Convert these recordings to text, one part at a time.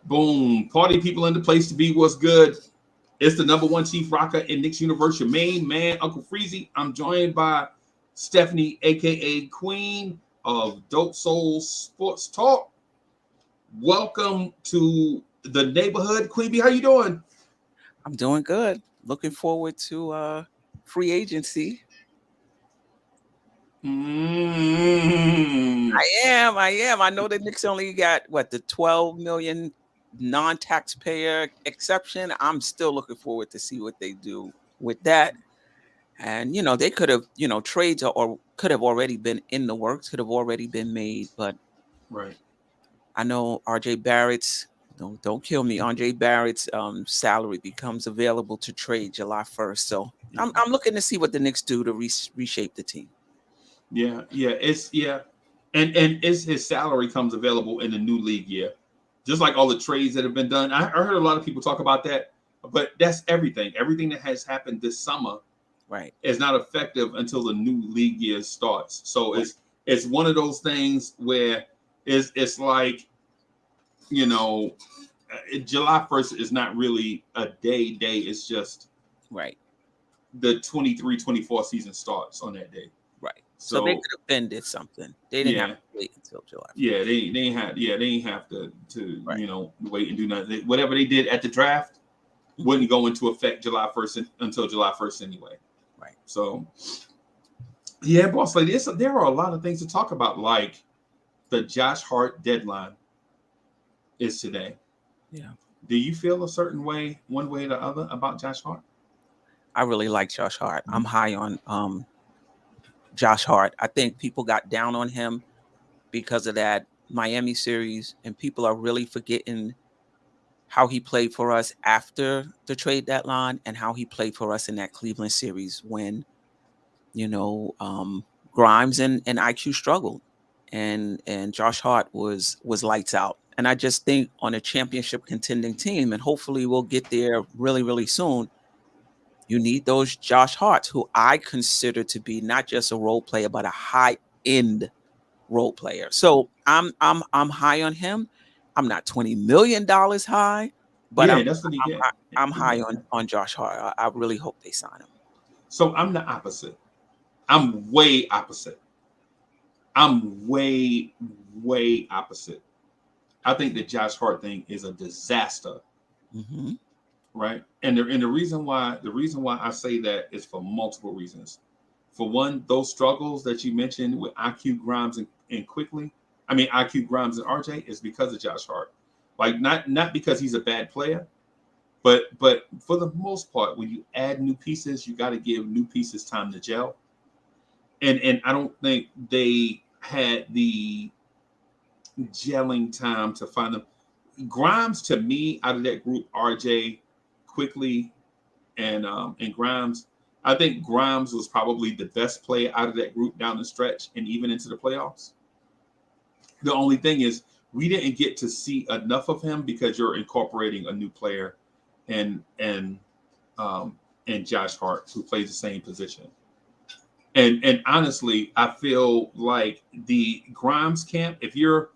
Boom. Party people in the place to be. What's good? It's the number one chief rocker in Knicks Universe, your main man, Uncle Freezy. I'm joined by Stephanie, aka Queen of Dope Soul Sports Talk. Welcome to the neighborhood, Queen B. How you doing? I'm doing good. Looking forward to free agency. Mm. I am. I know the Knicks only got the 12 million non-taxpayer exception. I'm still looking forward to see what they do with that. And they could have, trades or could have already been in the works, could have already been made. But Right. I know RJ Barrett's don't kill me. RJ Barrett's salary becomes available to trade July 1st. So I'm looking to see what the Knicks do to reshape the team. Yeah. And it's his salary comes available in the new league year. Just like all the trades that have been done. I heard a lot of people talk about that, but that's everything. Everything that has happened this summer Right. is not effective until the new league year starts. So Right. it's one of those things where it's like, you know, July 1st is not really a day. It's just Right. the 23-24 season starts on that day. Right. So they So could have been did something. They didn't have yeah, to wait until July 1st. yeah, they ain't have to Right. wait and do nothing. Whatever they did at the draft wouldn't go into effect July 1st until July 1st anyway. Right. So yeah, boss lady, there are a lot of things to talk about, like the Josh Hart deadline is today. Yeah. Do you feel a certain way, one way or the other, about Josh Hart? I really like Josh Hart. I'm high on Josh Hart. I think people got down on him because of that Miami series, and people are really forgetting how he played for us after the trade deadline and how he played for us in that Cleveland series when, you know, Grimes and IQ struggled, and Josh Hart was lights out. And I just think on a championship contending team, and hopefully we'll get there really, really soon. You need those Josh Harts, who I consider to be not just a role player, but a high end role player. So I'm high on him. I'm not $20 million high, but Yeah, that's what he get. I'm high Yeah. on Josh Hart. I really hope they sign him. So I'm the opposite. I'm way opposite. I'm way opposite. I think the Josh Hart thing is a disaster, Mm-hmm. right? And the reason why I say that is for multiple reasons. For one, those struggles that you mentioned with IQ Grimes and quickly, I mean IQ Grimes and RJ is because of Josh Hart. Like not because he's a bad player, but for the most part, when you add new pieces, you got to give new pieces time to gel. And I don't think they had the gelling time to find them. Grimes to me out of that group, RJ, quickly, and Grimes. I think Grimes was probably the best player out of that group down the stretch and even into the playoffs. The only thing is we didn't get to see enough of him because you're incorporating a new player and and Josh Hart who plays the same position. And honestly, I feel like the Grimes camp, if you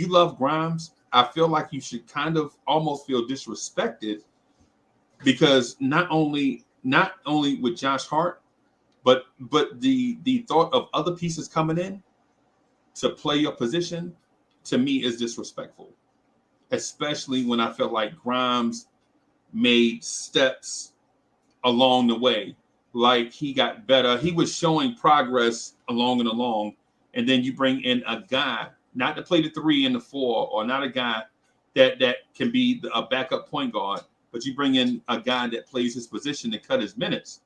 love Grimes, I feel like you should kind of almost feel disrespected because not only with Josh Hart, but the thought of other pieces coming in to play your position to me is disrespectful, especially when I felt like Grimes made steps along the way. Like he got better. He was showing progress along and along. And then you bring in a guy, not to play the 3 and the 4, or not a guy that can be a backup point guard, but you bring in a guy that plays his position to cut his minutes,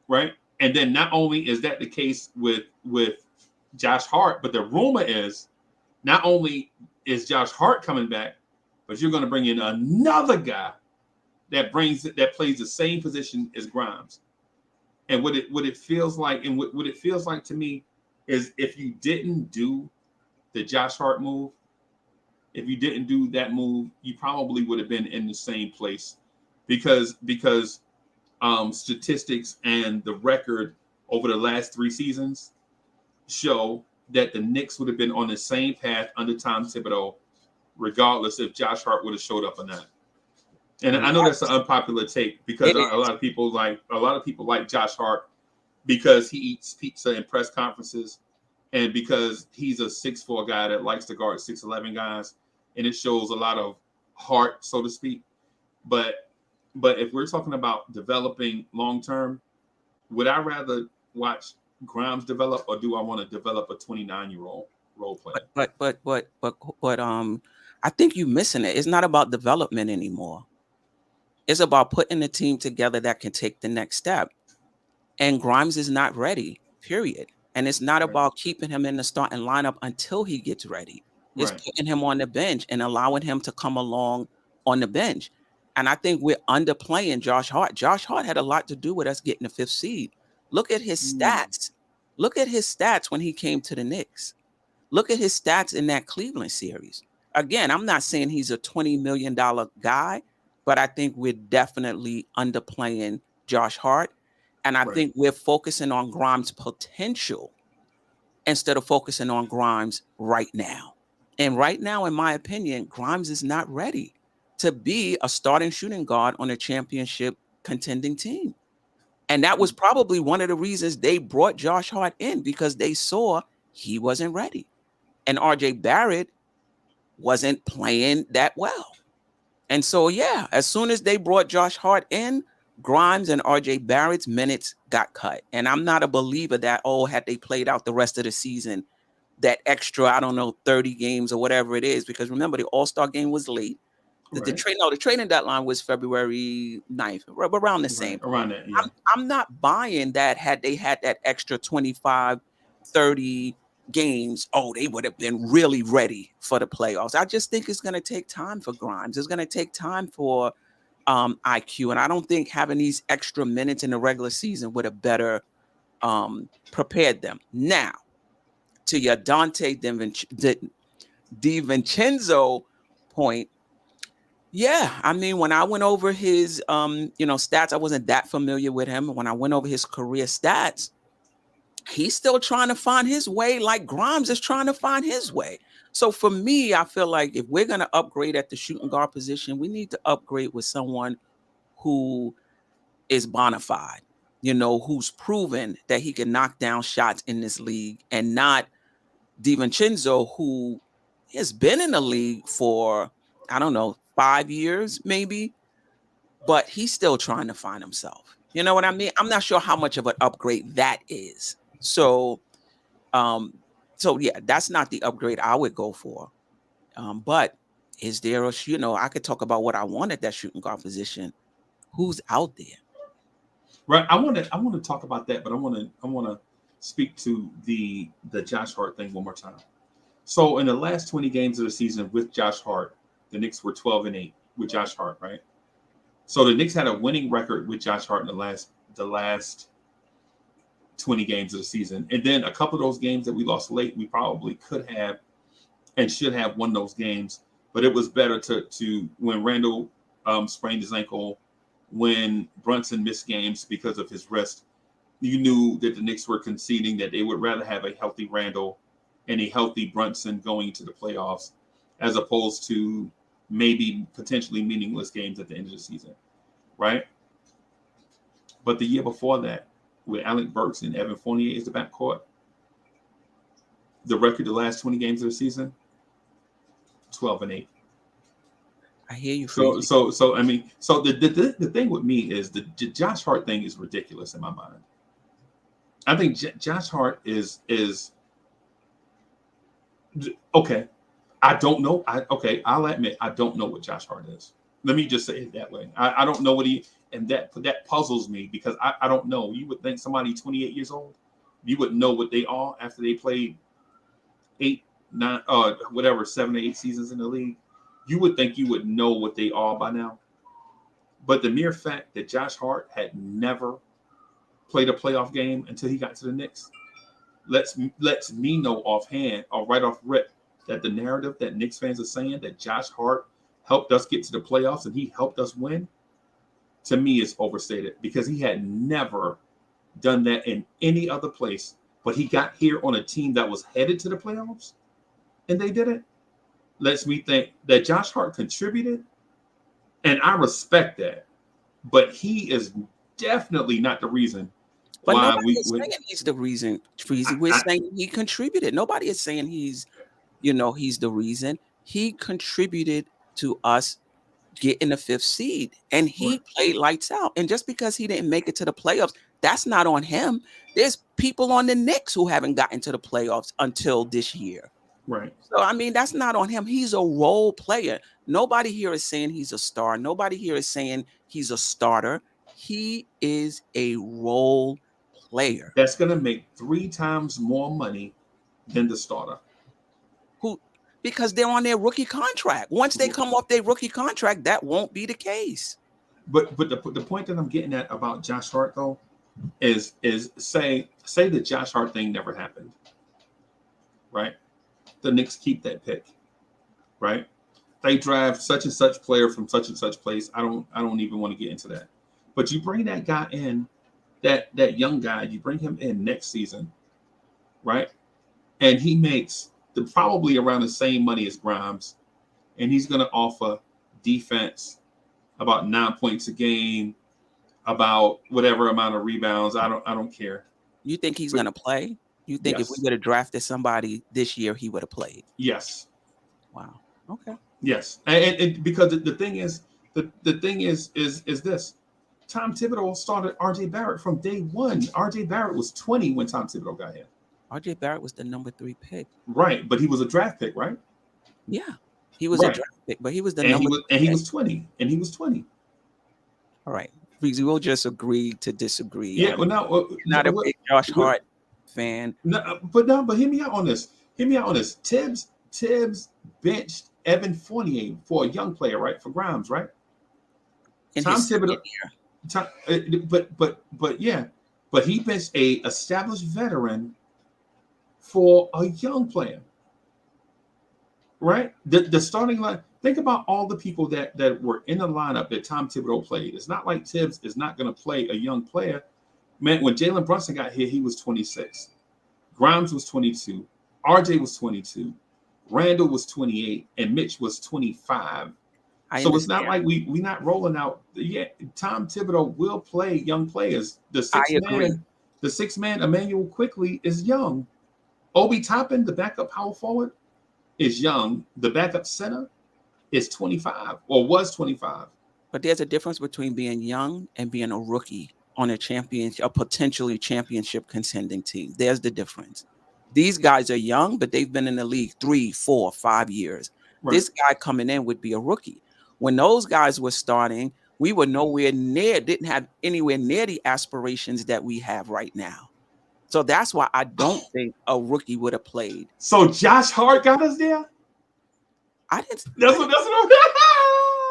right? And then not only is that the case with Josh Hart, but the rumor is not only is Josh Hart coming back, but you're going to bring in another guy that plays the same position as Grimes. And what it feels like, and what it feels like to me is if you didn't do the Josh Hart move, if you didn't do that move, you probably would have been in the same place because statistics and the record over the last 3 seasons show that the Knicks would have been on the same path under Tom Thibodeau regardless if Josh Hart would have showed up or not. And I know Yes, that's an unpopular take because it a is. lot of people like Josh Hart because he eats pizza in press conferences and because he's a 6'4" guy that likes to guard 6'11" guys, and it shows a lot of heart, so to speak. But if we're talking about developing long term, would I rather watch Grimes develop or do I want to develop a 29-year-old role player? But I think you're missing it. It's not about development anymore. It's about putting a team together that can take the next step. And Grimes is not ready, period. And it's not Right. about keeping him in the starting lineup until he gets ready. It's Right. putting him on the bench and allowing him to come along on the bench. And I think we're underplaying Josh Hart. Josh Hart had a lot to do with us getting the 5th seed. Look at his Mm. stats. Look at his stats when he came to the Knicks. Look at his stats in that Cleveland series. Again, I'm not saying he's a $20 million guy, but I think we're definitely underplaying Josh Hart. And I Right. think we're focusing on Grimes' potential instead of focusing on Grimes right now. And right now, in my opinion, Grimes is not ready to be a starting shooting guard on a championship contending team. And that was probably one of the reasons they brought Josh Hart in because they saw he wasn't ready. And RJ Barrett wasn't playing that well. And so, yeah, as soon as they brought Josh Hart in, Grimes and RJ Barrett's minutes got cut. And I'm not a believer that, had they played out the rest of the season, that extra, I don't know, 30 games or whatever it is, because remember, the All-Star game was late. The Right. trading deadline was February 9th, around the Right. same. Around that, yeah. I'm not buying that had they had that extra 25, 30 games, they would have been really ready for the playoffs. I just think it's going to take time for Grimes. It's going to take time for IQ. And I don't think having these extra minutes in the regular season would have better prepared them. Now, to your Dante DiVincenzo point, yeah, I mean, when I went over his stats, I wasn't that familiar with him. When I went over his career stats, he's still trying to find his way like Grimes is trying to find his way. So for me, I feel like if we're going to upgrade at the shooting guard position, we need to upgrade with someone who is bona fide, who's proven that he can knock down shots in this league, and not DiVincenzo, who has been in the league for, I don't know, 5 years maybe, but he's still trying to find himself. You know what I mean? I'm not sure how much of an upgrade that is. So yeah, that's not the upgrade I would go for. But is there I could talk about what I want at that shooting guard position. Who's out there? Right. I want to talk about that, but I want to speak to the Josh Hart thing one more time. So in the last 20 games of the season with Josh Hart, the Knicks were 12-8 with Josh Hart, right? So the Knicks had a winning record with Josh Hart in the last 20 games of the season. And then a couple of those games that we lost late, we probably could have and should have won those games. But it was better to when Randall sprained his ankle, when Brunson missed games because of his wrist, you knew that the Knicks were conceding that they would rather have a healthy Randall and a healthy Brunson going to the playoffs as opposed to maybe potentially meaningless games at the end of the season, right? But the year before that, with Alec Burks and Evan Fournier as the backcourt, the record the last 20 games of the season, 12-8. I hear you. So I mean, so the thing with me is the Josh Hart thing is ridiculous in my mind. I think Josh Hart is okay. I don't know. I'll admit I don't know what Josh Hart is. Let me just say it that way. I don't know what and that puzzles me because I don't know. You would think somebody 28 years old, you would know what they are after they played 8, 9, whatever, 7 or 8 seasons in the league. You would think you would know what they are by now. But the mere fact that Josh Hart had never played a playoff game until he got to the Knicks lets me know offhand or right off rip that the narrative that Knicks fans are saying that Josh Hart helped us get to the playoffs and he helped us win, to me is overstated because he had never done that in any other place. But he got here on a team that was headed to the playoffs and they did it. lets me think that Josh Hart contributed, and I respect that. But he is definitely not the reason But why nobody is saying he's the reason, Freezy. We're saying he contributed. Nobody is saying he's the reason. He contributed to us getting the 5th seed, and he played lights out. And just because he didn't make it to the playoffs, that's not on him. There's people on the Knicks who haven't gotten to the playoffs until this year. Right. So, I mean, that's not on him. He's a role player. Nobody here is saying he's a star. Nobody here is saying he's a starter. He is a role player. That's going to make 3 times more money than the starter. Because they're on their rookie contract. Once they come off their rookie contract, that won't be the case. But the point that I'm getting at about Josh Hart though is say the Josh Hart thing never happened, right? The Knicks keep that pick, right? They draft such and such player from such and such place. I don't even want to get into that. But you bring that guy in, that young guy, you bring him in next season, right? And he makes probably around the same money as Grimes, and he's going to offer defense, about 9 points a game, about whatever amount of rebounds. I don't care. You think he's going to play? You think if we would have drafted somebody this year, he would have played? Yes. Wow. Okay. Yes, and because the thing is this: Tom Thibodeau started R.J. Barrett from day one. R.J. Barrett was 20 when Tom Thibodeau got here. R.J. Barrett was the number 3 pick. Right, but he was a draft pick, right? Yeah, he was a draft pick, but he was the number. He was 20, and he was 20. All right, we'll just agree to disagree. Yeah, well, now not a big Josh Hart fan. But hear me out on this. Tibbs benched Evan Fournier for a young player, right? For Grimes, right? And Tom Thibodeau. But he benched a established veteran for a young player, right? The starting line. Think about all the people that were in the lineup that Tom Thibodeau played. It's not like Tibbs is not going to play a young player. Man, when Jalen Brunson got here, he was 26. Grimes was 22. RJ was 22. Randall was 28, and Mitch was 25. So it's not like we're not rolling out. Yeah, Tom Thibodeau will play young players. The sixth man, Emmanuel Quickly, is young. Obi Toppin, the backup power forward, is young. The backup center is 25 or was 25. But there's a difference between being young and being a rookie on a potentially championship contending team. There's the difference. These guys are young, but they've been in the league 3, 4, 5 years. Right. This guy coming in would be a rookie. When those guys were starting, we were didn't have anywhere near the aspirations that we have right now. So that's why I don't think a rookie would have played. So Josh Hart got us there? I didn't. That's what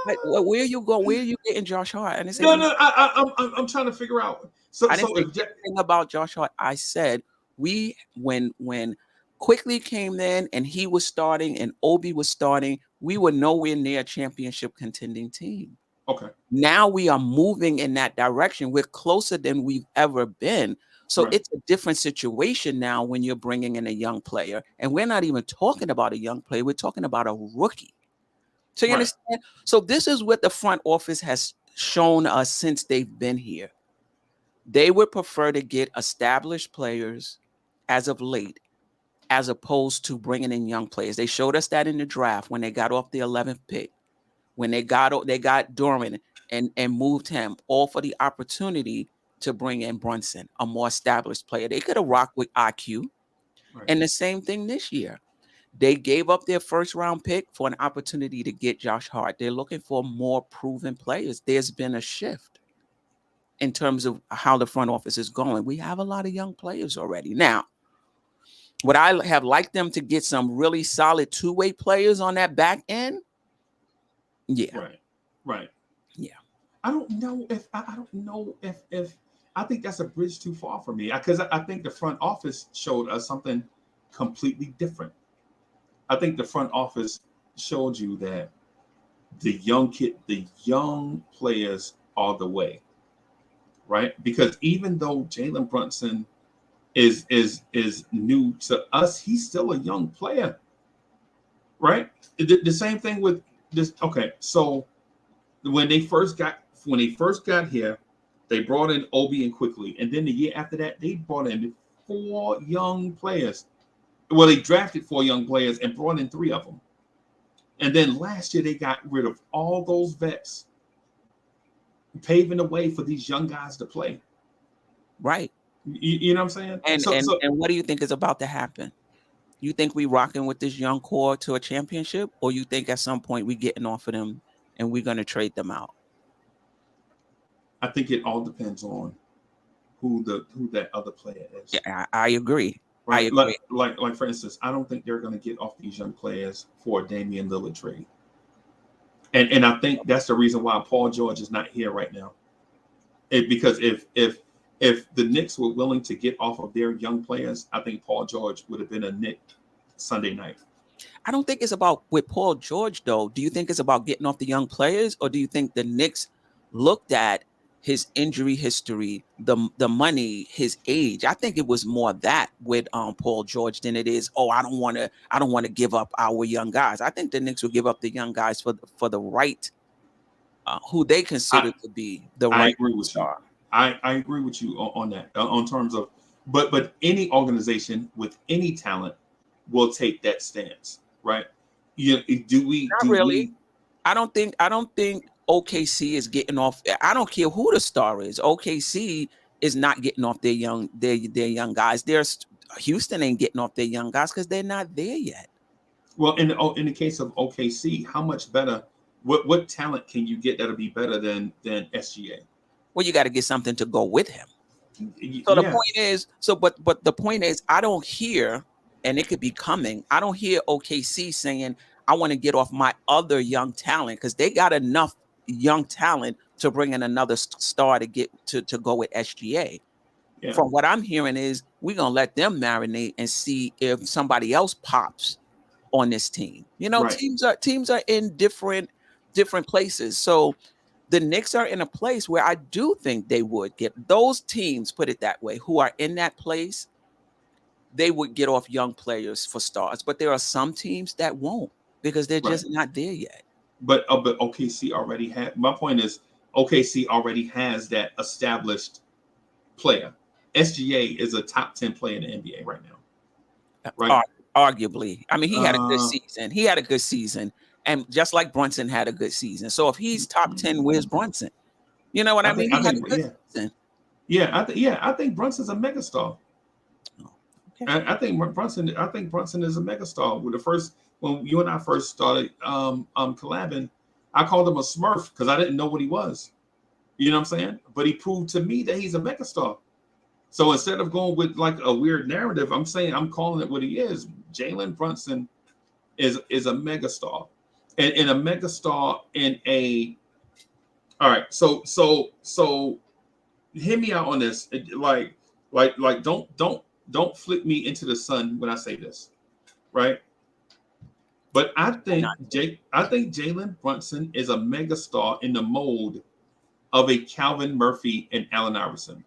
like, where are you going? Where are you getting Josh Hart? And I'm trying to figure out. I didn't say anything about Josh Hart. I said when Quickly came in and he was starting and Obi was starting, we were nowhere near a championship contending team. Okay. Now we are moving in that direction. We're closer than we've ever been. So It's a different situation now when you're bringing in a young player. And we're not even talking about a young player. We're talking about a rookie. So you understand? So this is what the front office has shown us since they've been here. They would prefer to get established players as of late, as opposed to bringing in young players. They showed us that in the draft when they got off the 11th pick, when they got Dorman and moved him, all for the opportunity to bring in Brunson, a more established player. They could have rocked with IQ. Right. And the same thing this year. They gave up their first round pick for an opportunity to get Josh Hart. They're looking for more proven players. There's been a shift in terms of how the front office is going. We have a lot of young players already. Now, would I have liked them to get some really solid two-way players on that back end? Yeah. Right. Yeah. I don't know if I think that's a bridge too far for me, because I think the front office showed us something completely different. I think the front office showed you that the young players are the way, right? Because even though Jalen Brunson is new to us, he's still a young player. right? The same thing with this. Okay, so when they first got here, they brought in Obi and Quickly, and then the year after that, they brought in 4 young players. Well, they drafted 4 young players and brought in 3 of them. And then last year they got rid of all those vets, paving the way for these young guys to play. Right. You know what I'm saying? And what do you think is about to happen? You think we rocking with this young core to a championship, or you think at some point we getting off of them and we're going to trade them out? I think it all depends on who that other player is. Yeah, I agree. Right? I agree. Like for instance, I don't think they're going to get off these young players for a Damian Lillard trade. And I think that's the reason why Paul George is not here right now. Because if the Knicks were willing to get off of their young players, I think Paul George would have been a Knick Sunday night. I don't think it's about with Paul George, though. Do you think it's about getting off the young players, or do you think the Knicks looked at his injury history, the money, his age? I think it was more that with Paul George than it is, I don't want to give up our young guys. I think the Knicks will give up the young guys for the right, who they consider to be the right. I agree with star. You. I agree with you on that, on terms of, but any organization with any talent will take that stance, right? Not really. I don't think OKC is getting off. I don't care who the star is. OKC is not getting off their young guys. Houston ain't getting off their young guys because they're not there yet. Well, in the case of OKC, how much better? What talent can you get that'll be better than SGA? Well, you got to get something to go with him. So the point is, but the point is, I don't hear, and it could be coming. I don't hear OKC saying, I want to get off my other young talent, because they got enough young talent to bring in another star to get to go with SGA. Yeah. From what I'm hearing is we're going to let them marinate and see if somebody else pops on this team. Right. Teams are in different places. So the Knicks are in a place where I do think they would get those teams, put it that way, who are in that place. They would get off young players for stars, but there are some teams that won't because they're just not there yet. But OKC already had. My point is, OKC already has that established player. SGA is a top 10 player in the NBA right now. Right? Arguably, I mean, he had a good season. He had a good season, and just like Brunson had a good season. So if he's top 10, where's Brunson? You know what I mean? I think Brunson's a megastar. Okay. I think Brunson is a megastar. When you and I first started collabing, I called him a Smurf because I didn't know what he was. You know what I'm saying? But he proved to me that he's a megastar. So instead of going with like a weird narrative, I'm calling it what he is. Jalen Brunson is a megastar, and a megastar in a. All right, so hear me out on this. Like don't flip me into the sun when I say this, right? But I think Jalen Brunson is a megastar in the mold of a Calvin Murphy and Allen Iverson,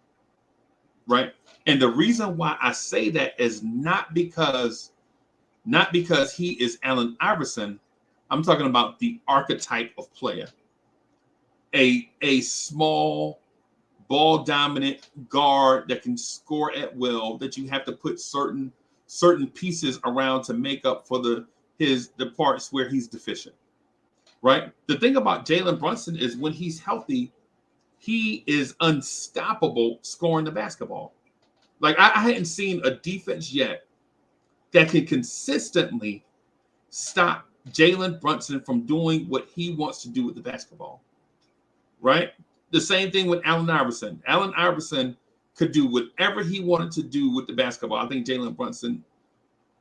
right? And the reason why I say that is not because he is Allen Iverson. I'm talking about the archetype of player, a small, ball dominant guard that can score at will, that you have to put certain pieces around to make up for the parts where he's deficient, right? The thing about Jalen Brunson is when he's healthy, he is unstoppable scoring the basketball. Like I hadn't seen a defense yet that can consistently stop Jalen Brunson from doing what he wants to do with the basketball, right? The same thing with Allen Iverson. Allen Iverson could do whatever he wanted to do with the basketball. I think Jalen Brunson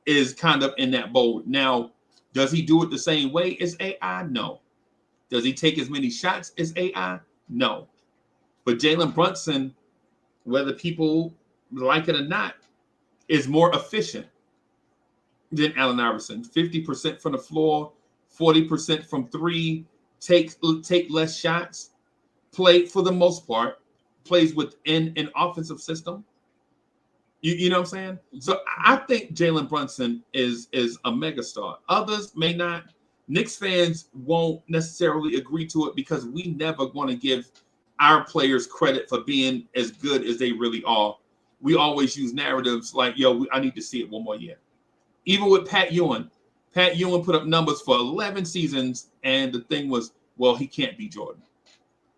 is kind of in that boat. Now, does he do it the same way as AI? No. Does he take as many shots as AI? No. But Jalen Brunson, whether people like it or not, is more efficient than Allen Iverson. 50% from the floor, 40% from three, take less shots, play for the most part, plays within an offensive system. You know what I'm saying? So I think Jalen Brunson is a megastar. Others may not. Knicks fans won't necessarily agree to it because we never want to give our players credit for being as good as they really are. We always use narratives like, "Yo, I need to see it one more year." Even with Pat Ewing, Pat Ewing put up numbers for 11 seasons, and the thing was, well, he can't be Jordan.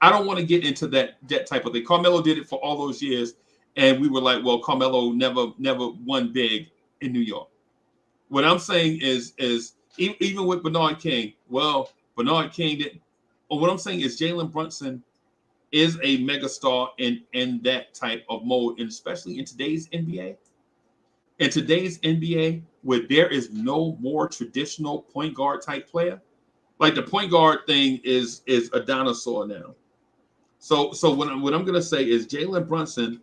I don't want to get into that type of thing. Carmelo did it for all those years, and we were like, well, Carmelo never won big in New York. What I'm saying is even with Bernard King, well, Bernard King didn't. Or what I'm saying is Jalen Brunson is a megastar in that type of mode, and especially in today's NBA. In today's NBA, where there is no more traditional point guard type player, like the point guard thing is a dinosaur now. So what I'm gonna say is Jalen Brunson,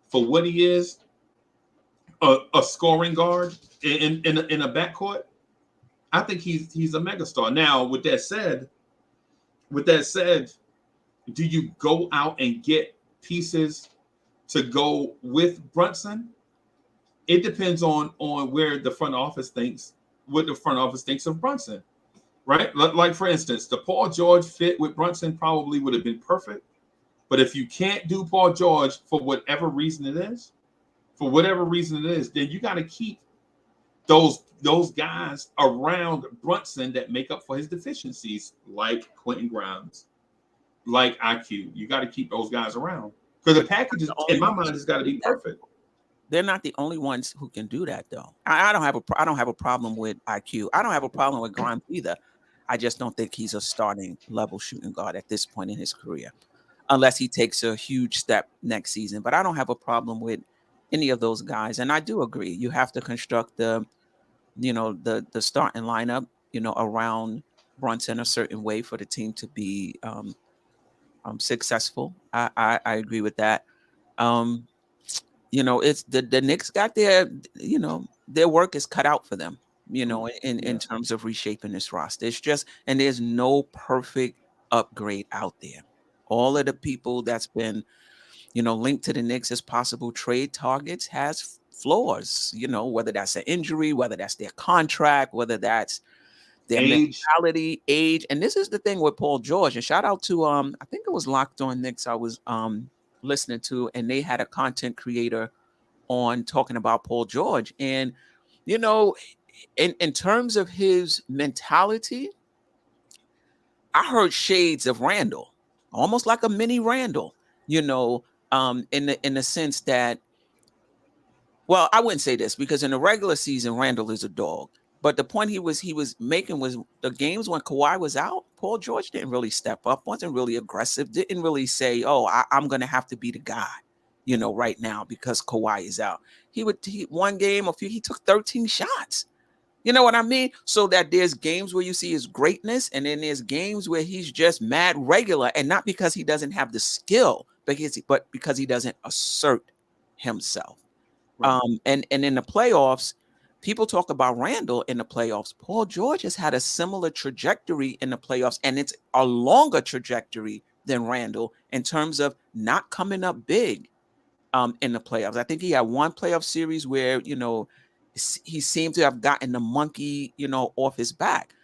for what he is, a scoring guard in a backcourt, I think he's a megastar. Now, with that said, do you go out and get pieces to go with Brunson? It depends on where the front office thinks, what the front office thinks of Brunson, right? Like for instance, the Paul George fit with Brunson probably would have been perfect. But if you can't do Paul George for whatever reason it is, then you got to keep those guys around Brunson that make up for his deficiencies, like Quentin Grimes, like IQ. You got to keep those guys around because the package, in my mind, has got to be perfect. They're not the only ones who can do that, though. I don't have a problem with IQ. I don't have a problem with Grimes either. I just don't think he's a starting level shooting guard at this point in his career, unless he takes a huge step next season. But I don't have a problem with any of those guys. And I do agree. You have to construct the starting lineup, around Brunson a certain way for the team to be successful. I agree with that. It's the Knicks got their work is cut out for them, in terms of reshaping this roster. It's just, and there's no perfect upgrade out there. All of the people that's been, linked to the Knicks as possible trade targets has flaws, whether that's an injury, whether that's their contract, whether that's their mentality, age. And this is the thing with Paul George. And shout out to, I think it was Locked On Knicks I was listening to, and they had a content creator on talking about Paul George. And, in terms of his mentality, I heard shades of Randall, almost like a mini Randall, in the sense that, well, I wouldn't say this because in the regular season, Randall is a dog. But the point he was making was the games when Kawhi was out, Paul George didn't really step up, wasn't really aggressive, didn't really say, "Oh, I'm going to have to be the guy," right now because Kawhi is out. He one game, he took 13 shots. You know what I mean? So that there's games where you see his greatness, and then there's games where he's just mad regular, and not because he doesn't have the skill, but because he doesn't assert himself. Right. And in the playoffs, people talk about Randall in the playoffs. Paul George has had a similar trajectory in the playoffs, and it's a longer trajectory than Randall in terms of not coming up big in the playoffs. I think he had one playoff series where, he seemed to have gotten the monkey, off his back.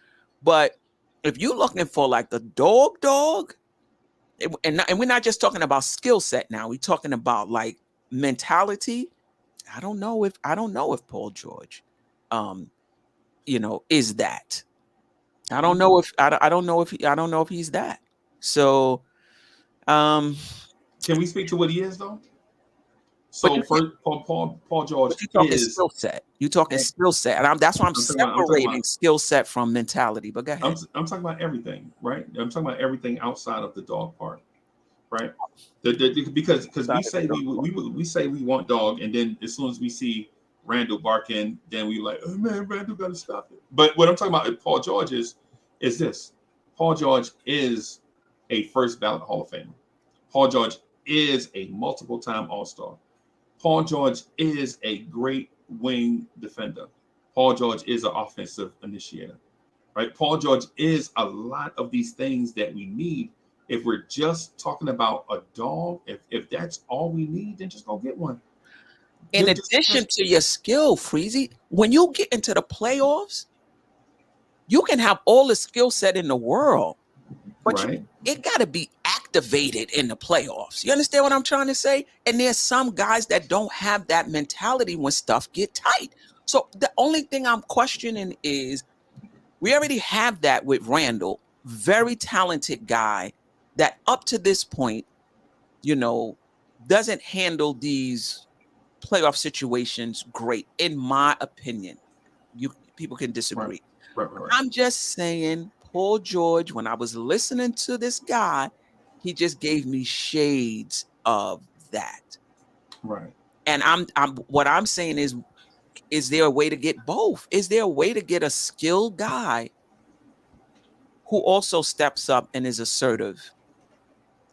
But if you're looking for like the dog, and we're not just talking about skill set now, we're talking about like mentality. I don't know if Paul George, is that. I don't know if I don't know if he's that. So, can we speak to what he is though? So first, Paul George you're talking skill set. You're talking skill set, and that's why I'm separating skill set from mentality. But go ahead. I'm talking about everything, right? I'm talking about everything outside of the dog part, right? Because we say we want dog, and then as soon as we see Randall barking, then we like, oh man, Randall got to stop it. But what I'm talking about with Paul George is this: Paul George is a first ballot Hall of Famer. Paul George is a multiple-time All-Star. Paul George is a great wing defender. Paul George is an offensive initiator, right? Paul George is a lot of these things that we need. If we're just talking about a dog, if that's all we need, then just go get one. In addition to your skill, Freezy, when you get into the playoffs, you can have all the skill set in the world, but it got to be activated in the playoffs. You understand what I'm trying to say? And there's some guys that don't have that mentality when stuff get tight. So the only thing I'm questioning is we already have that with Randall, very talented guy that up to this point, doesn't handle these playoff situations great, in my opinion. People can disagree. Right. I'm just saying, Paul George, when I was listening to this guy, he just gave me shades of that. Right. And what I'm saying is there a way to get both? Is there a way to get a skilled guy who also steps up and is assertive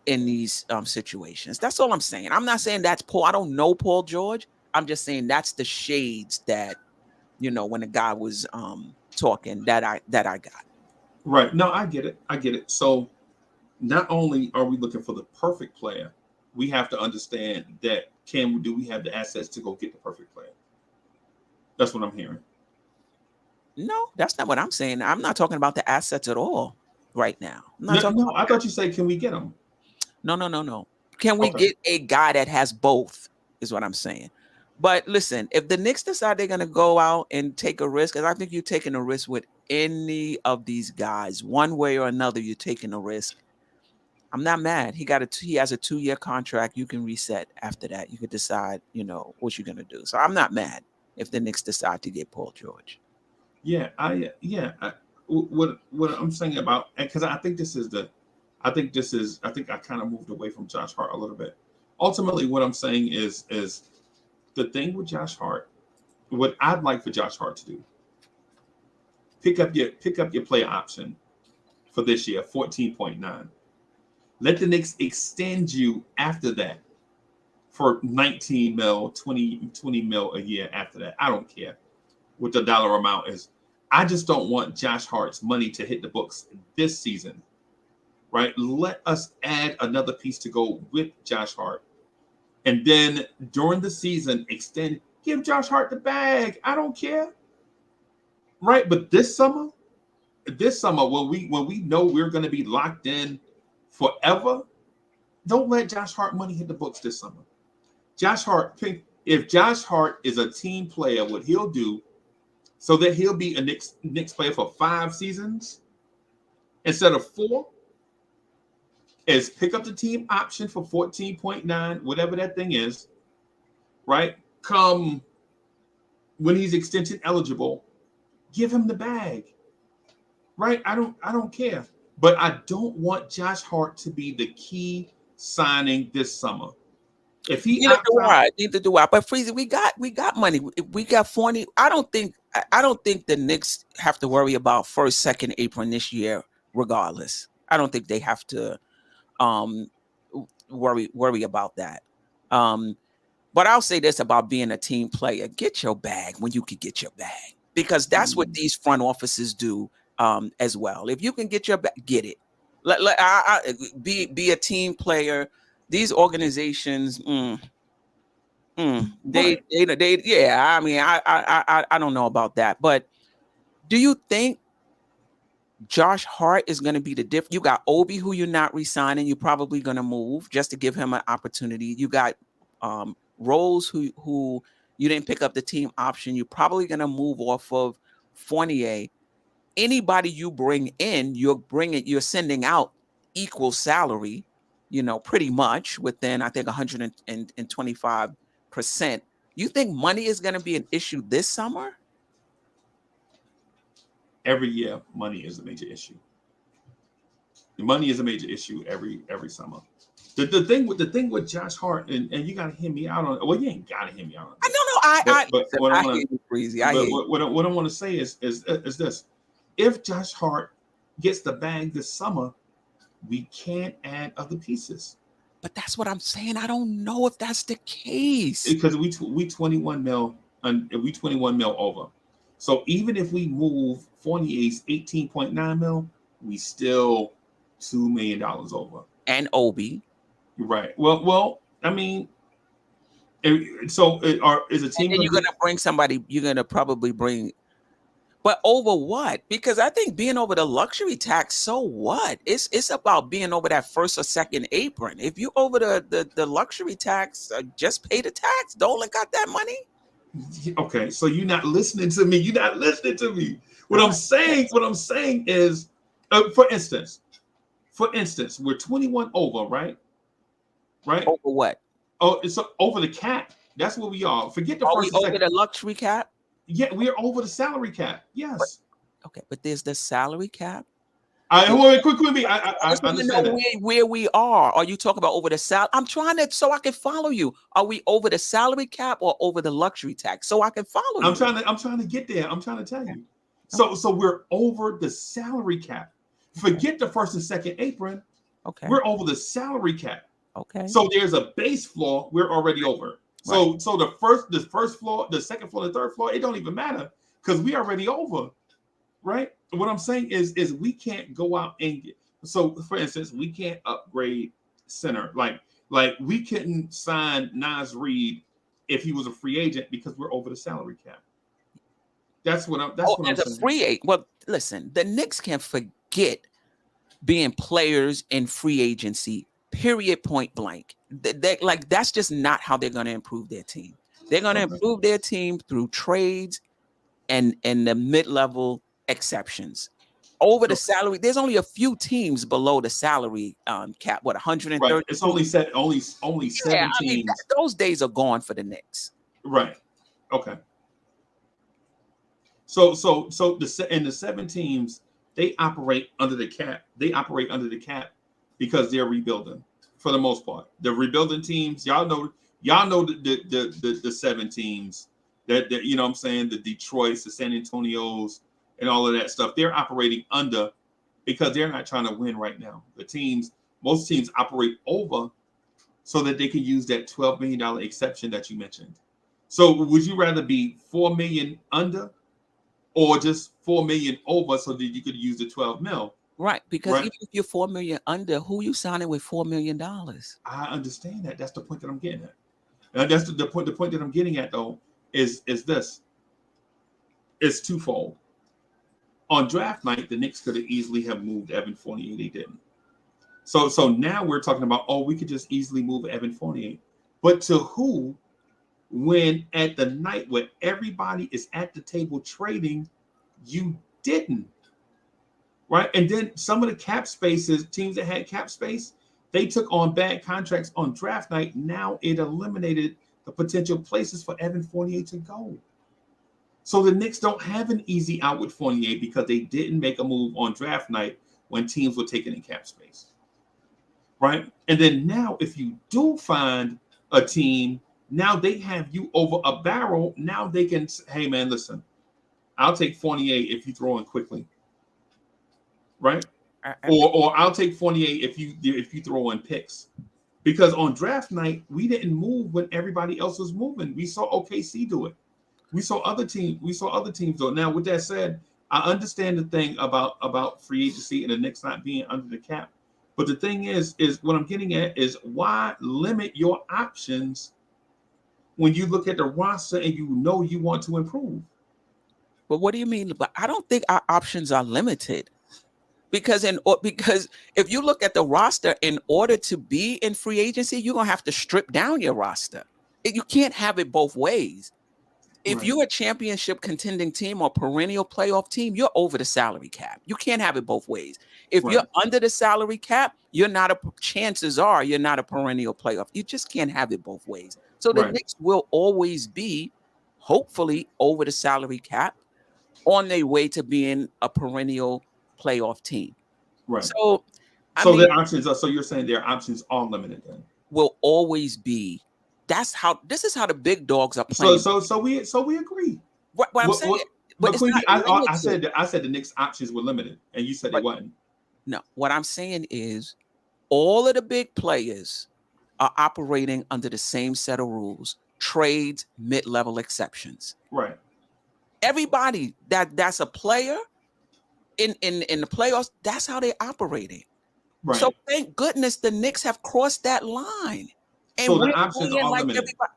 in these situations? That's all I'm saying. I'm not saying that's Paul. I don't know Paul George. I'm just saying that's the shades that, when the guy was talking that I got. Right. No, I get it. So not only are we looking for the perfect player, we have to understand that do we have the assets to go get the perfect player? That's what I'm hearing. No, that's not what I'm saying. I'm not talking about the assets at all right now. No, I thought you said, can we get them? No. Can we get a guy that has both is what I'm saying. But listen, if the Knicks decide they're going to go out and take a risk, and I think you're taking a risk with any of these guys, one way or another, you're taking a risk. I'm not mad. He has a 2-year contract. You can reset after that. You could decide, what you're going to do. So I'm not mad if the Knicks decide to get Paul George. Yeah, what I'm saying about, because I think I kind of moved away from Josh Hart a little bit. Ultimately, what I'm saying is the thing with Josh Hart, what I'd like for Josh Hart to do, pick up your player option for this year, 14.9. Let the Knicks extend you after that for 19 mil, 20 mil a year after that. I don't care what the dollar amount is. I just don't want Josh Hart's money to hit the books this season, right? Let us add another piece to go with Josh Hart. And then during the season, give Josh Hart the bag. I don't care. Right? But this summer, when we know we're going to be locked in forever, don't let Josh Hart money hit the books this summer. If Josh Hart is a team player, what he'll do so that he'll be a Knicks player for 5 seasons instead of 4 is pick up the team option for 14.9, whatever that thing is, right? Come when he's extension eligible, give him the bag, right? I don't care. But I don't want Josh Hart to be the key signing this summer. If he neither do I. But Freezy, we got money. We got 40. I don't think the Knicks have to worry about 1st, 2nd apron this year, regardless. I don't think they have to worry about that. But I'll say this about being a team player: get your bag when you can get your bag, because that's what these front offices do as well. If you can get your bag, get it. Be a team player. These organizations, yeah. I mean, I don't know about that, but do you think Josh Hart is going to be the difference? You got Obi, who you're not re-signing. You're probably going to move just to give him an opportunity. You got Rose, who you didn't pick up the team option. You're probably going to move off of Fournier. Anybody you bring in, you're sending out equal salary, pretty much within, I think, 125%. You think money is going to be an issue this summer? Every year, money is a major issue. The money is a major issue every summer. The thing with Josh Hart, and you gotta hear me out on. Well, you ain't gotta hear me out on. I what I want to say is this: if Josh Hart gets the bag this summer, we can't add other pieces. But that's what I'm saying. I don't know if that's the case, because we 21 mil and we 21 mil over. So even if we move Fournier's 18.9 mil, we still $2 million over. And Obi. Right. Well, I mean, So is a And team then going you're to gonna bring somebody. You're gonna probably bring. But over what? Because I think being over the luxury tax, so what? It's about being over that first or second apron. If you over the luxury tax, just pay the tax. Dolan got that money. Okay, so you're not listening to me. You're not listening to me. What All I'm right. saying, what I'm saying is, for instance, we're 21 over, right? Right? Over what? Oh, it's over the cap. That's what we are. Forget the Are we first and over second. the luxury cap? Yeah, we're over the salary cap. But, Yes. okay, but there's the salary cap. I There's- wait, quick, me. I I just want to understand know that. where we are. Are you talking about over the sal? I'm trying to so I can follow you. Are we over the salary cap or over the luxury tax so I can follow you? I'm trying to get there. I'm trying to tell you. Okay. So we're over the salary cap. Forget the first and second apron. Okay. We're over the salary cap. Okay. So there's a base floor we're already over. So Right. so the first floor, the second floor, the third floor, it don't even matter because we already over, right? What I'm saying is we can't go out and get, so for instance, we can't upgrade center. Like we couldn't sign Nas Reed if he was a free agent because we're over the salary cap. That's what I'm As a saying. free agent. Well, listen, the Knicks can forget being players in free agency. Period. Point blank. Like that's just not how they're going to improve their team. They're going to Okay. improve their team through trades and the mid-level exceptions. Over the Okay. salary, there's only a few teams below the salary cap. What, Right. It's 132? only Yeah, seven I mean teams. those days are gone for the Knicks. Right. Okay. So the seven teams, they operate under the cap. They operate under the cap because they're rebuilding for the most part. The rebuilding teams, y'all know the seven teams that you know what I'm saying, the Detroits, the San Antonios, and all of that stuff. They're operating under because they're not trying to win right now. Most teams operate over so that they can use that $12 million exception that you mentioned. So would you rather be 4 million under or just 4 million over so that you could use the 12 mil? Right, because Right. even if you're 4 million under, who you signing with $4 million? I understand that. That's the point that I'm getting at. And that's the point. The point that I'm getting at though is this. It's twofold. On draft night, the Knicks could have easily have moved Evan Fournier. They didn't. So now we're talking about, oh, we could just easily move Evan Fournier. But to who, when at the night where everybody is at the table trading, you didn't? Right. And then some of the cap spaces, teams that had cap space, they took on bad contracts on draft night. Now it eliminated the potential places for Evan Fournier to go. So the Knicks don't have an easy out with Fournier because they didn't make a move on draft night when teams were taking in cap space. Right. And then now, if you do find a team, now they have you over a barrel. Now they can, hey, man, listen, I'll take Fournier if you throw in quickly. Right. Or I'll take Fournier if you throw in picks. Because on draft night, we didn't move when everybody else was moving. We saw OKC do it. We saw other teams do it. Now, with that said, I understand the thing about free agency and the Knicks not being under the cap. But the thing is what I'm getting at is why limit your options when you look at the roster and you know you want to improve? But what do you mean? But I don't think our options are limited. Because if you look at the roster, in order to be in free agency, you're gonna have to strip down your roster. You can't have it both ways. If Right. you're a championship contending team or perennial playoff team, you're over the salary cap. You can't have it both ways. If you're Right. under the salary cap, chances are you're not a perennial playoff. You just can't have it both ways. So the Right. Knicks will always be, hopefully, over the salary cap on their way to being a perennial playoff team. Right. So, I So mean, their options are, so you're saying their options are limited then. will always be. This is how the big dogs are So playing. we agree. What I'm saying, but But it's Queenie, not I limited. said the Knicks options were limited, and you said they But wasn't. no, what I'm saying is all of the big players are operating under the same set of rules, trades, mid-level exceptions. Right. Everybody that's a player in the playoffs, that's how they're operating. Right. So thank goodness the Knicks have crossed that line. And So the we're options playing are like limited. everybody.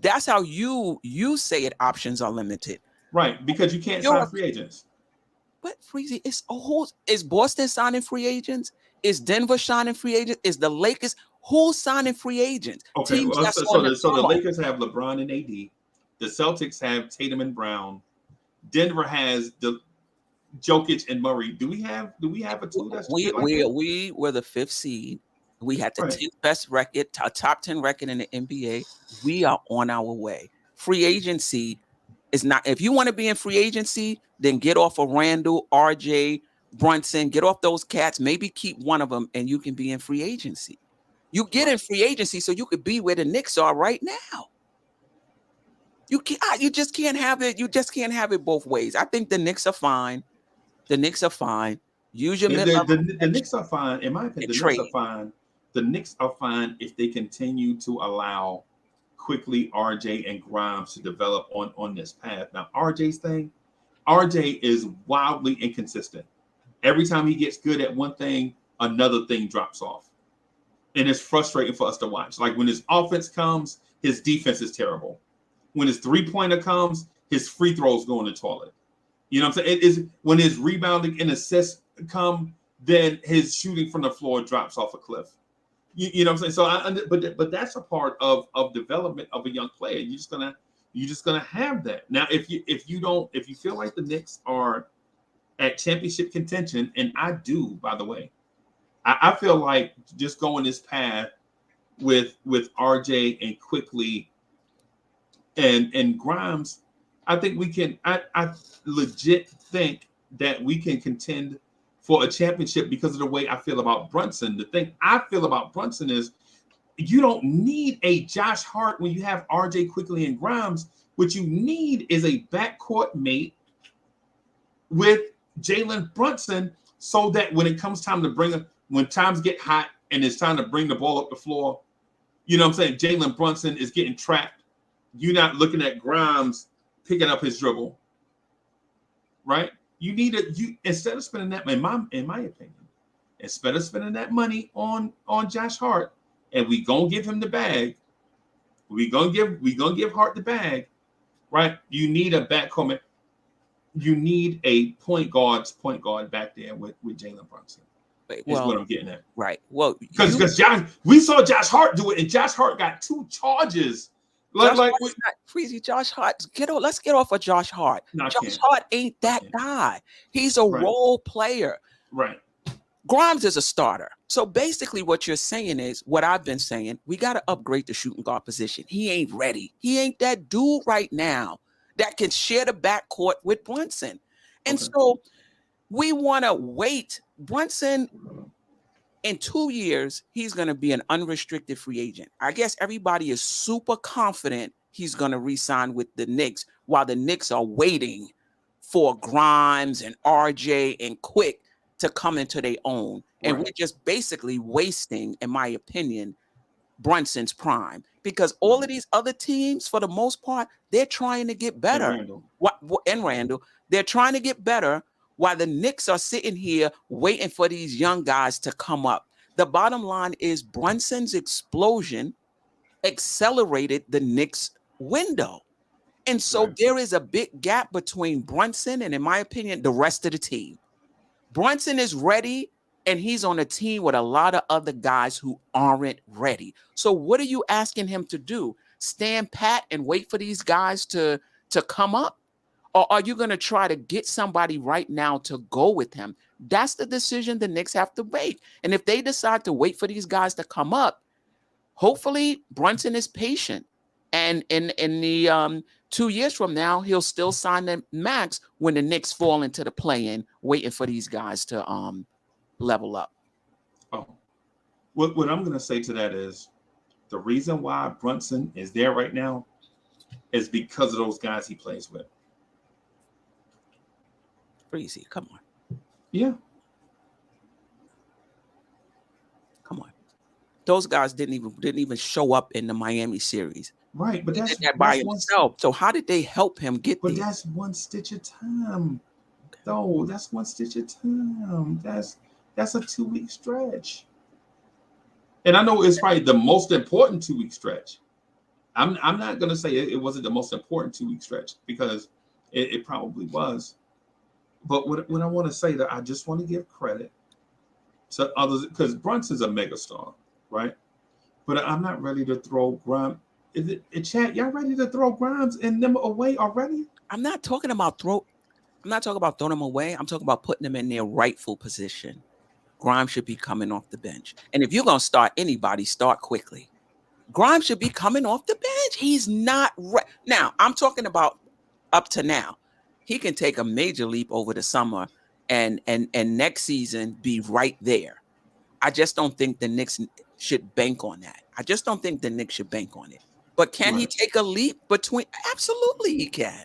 That's how you say it. Options are limited. Right, because you can't sign free agents. But Freezy, is Boston signing free agents? Is Denver signing free agents? Is the Lakers who's signing free agents? Okay, Teams well, that's on the so the come up. Lakers have LeBron and AD. The Celtics have Tatum and Brown. Denver has the Jokic and Murray. Do we have a two that's good like that? We were the 5th seed. We had the Right. 10th best record, top 10 record in the NBA. We are on our way. Free agency is not. If you want to be in free agency, then get off of Randall, RJ, Brunson. Get off those cats. Maybe keep one of them, and you can be in free agency. You get in free agency so you could be where the Knicks are right now. You just can't have it. You just can't have it both ways. I think the Knicks are fine. The Knicks are fine. Use your the Knicks are fine. In my opinion, the trade. Knicks are fine. The Knicks are fine if they continue to allow quickly RJ and Grimes to develop on this path. Now, RJ's thing, RJ is wildly inconsistent. Every time he gets good at one thing, another thing drops off. And it's frustrating for us to watch. Like when his offense comes, his defense is terrible. When his three-pointer comes, his free throws go in the toilet. You know what I'm saying? It is when his rebounding and assists come, then his shooting from the floor drops off a cliff. You know what I'm saying? So, but that's a part of development of a young player. You're just gonna have that. Now, if you feel like the Knicks are at championship contention, and I do, by the way, I feel like just going this path with RJ and quickly and Grimes, I think we can. I legit think that we can contend for a championship because of the way I feel about Brunson. The thing I feel about Brunson is you don't need a Josh Hart when you have RJ quickly and Grimes. What you need is a backcourt mate with Jalen Brunson, so that when it comes time to when times get hot and it's time to bring the ball up the floor, you know what I'm saying? Jalen Brunson is getting trapped. You're not looking at Grimes picking up his dribble, right? You need instead of spending that, in my opinion, instead of spending that money on Josh Hart, and we gonna give him the bag, we gonna give Hart the bag, right? You need a backcourt. You need a point guard back there with Jalen Brunson. Is what I'm getting at. Right. Well, because we saw Josh Hart do it, and Josh Hart got 2 charges. Freezy, Josh Hart. Let's get off of Josh Hart. Josh Hart ain't that guy. He's a role player. Right. Grimes is a starter. So basically what you're saying is what I've been saying. We got to upgrade the shooting guard position. He ain't ready. He ain't that dude right now that can share the backcourt with Brunson. And so we want to wait. Brunson, in 2 years, he's going to be an unrestricted free agent. I guess everybody is super confident he's going to re-sign with the Knicks while the Knicks are waiting for Grimes and RJ and Quick to come into their own. And we're just basically wasting, in my opinion, Brunson's prime, because all of these other teams, for the most part, they're trying to get better. And Randall, they're trying to get better while the Knicks are sitting here waiting for these young guys to come up. The bottom line is Brunson's explosion accelerated the Knicks window. And so there is a big gap between Brunson and, in my opinion, the rest of the team. Brunson is ready, and he's on a team with a lot of other guys who aren't ready. So what are you asking him to do? Stand pat and wait for these guys to come up? Or are you going to try to get somebody right now to go with him? That's the decision the Knicks have to make. And if they decide to wait for these guys to come up, hopefully Brunson is patient. And in the 2 years from now, he'll still sign the max when the Knicks fall into the play-in, waiting for these guys to level up. Oh, what I'm going to say to that is the reason why Brunson is there right now is because of those guys he plays with. Breezy, come on. Yeah. Come on. Those guys didn't even show up in the Miami series. Right, but that's by himself. So how did they help him get there? But that's one stitch at a time. Though that's one stitch at a time. That's a 2-week stretch. And I know it's probably the most important 2-week stretch. I'm not going to say it wasn't the most important 2 week stretch because it probably was. But what I want to say that I just want to give credit to others because Brunson's a megastar, right? But I'm not ready to throw Grimes. Is it chat? Y'all ready to throw Grimes and them away already? I'm not talking about throwing them away. I'm talking about putting them in their rightful position. Grimes should be coming off the bench. And if you're going to start anybody, start quickly. Grimes should be coming off the bench. He's not right. Now, I'm talking about up to now. He can take a major leap over the summer and next season be right there. I just don't think the Knicks should bank on that. I just don't think the Knicks should bank on it. But can he take a leap between? Absolutely, he can.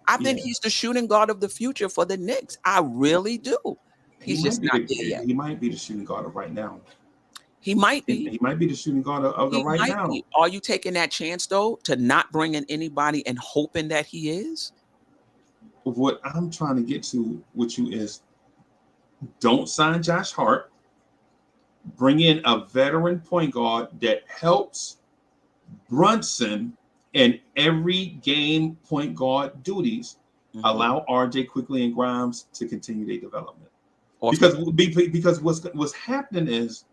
I think he's the shooting guard of the future for the Knicks. I really do. He's just not there yet. He might be the shooting guard of right now. He might be. He might be the shooting guard of the right now. Are you taking that chance, though, to not bring in anybody and hoping that he is? What I'm trying to get to with you is don't sign Josh Hart. Bring in a veteran point guard that helps Brunson in every game point guard duties. Mm-hmm. Allow RJ Quickly and Grimes to continue their development. Awesome. Because what's happening is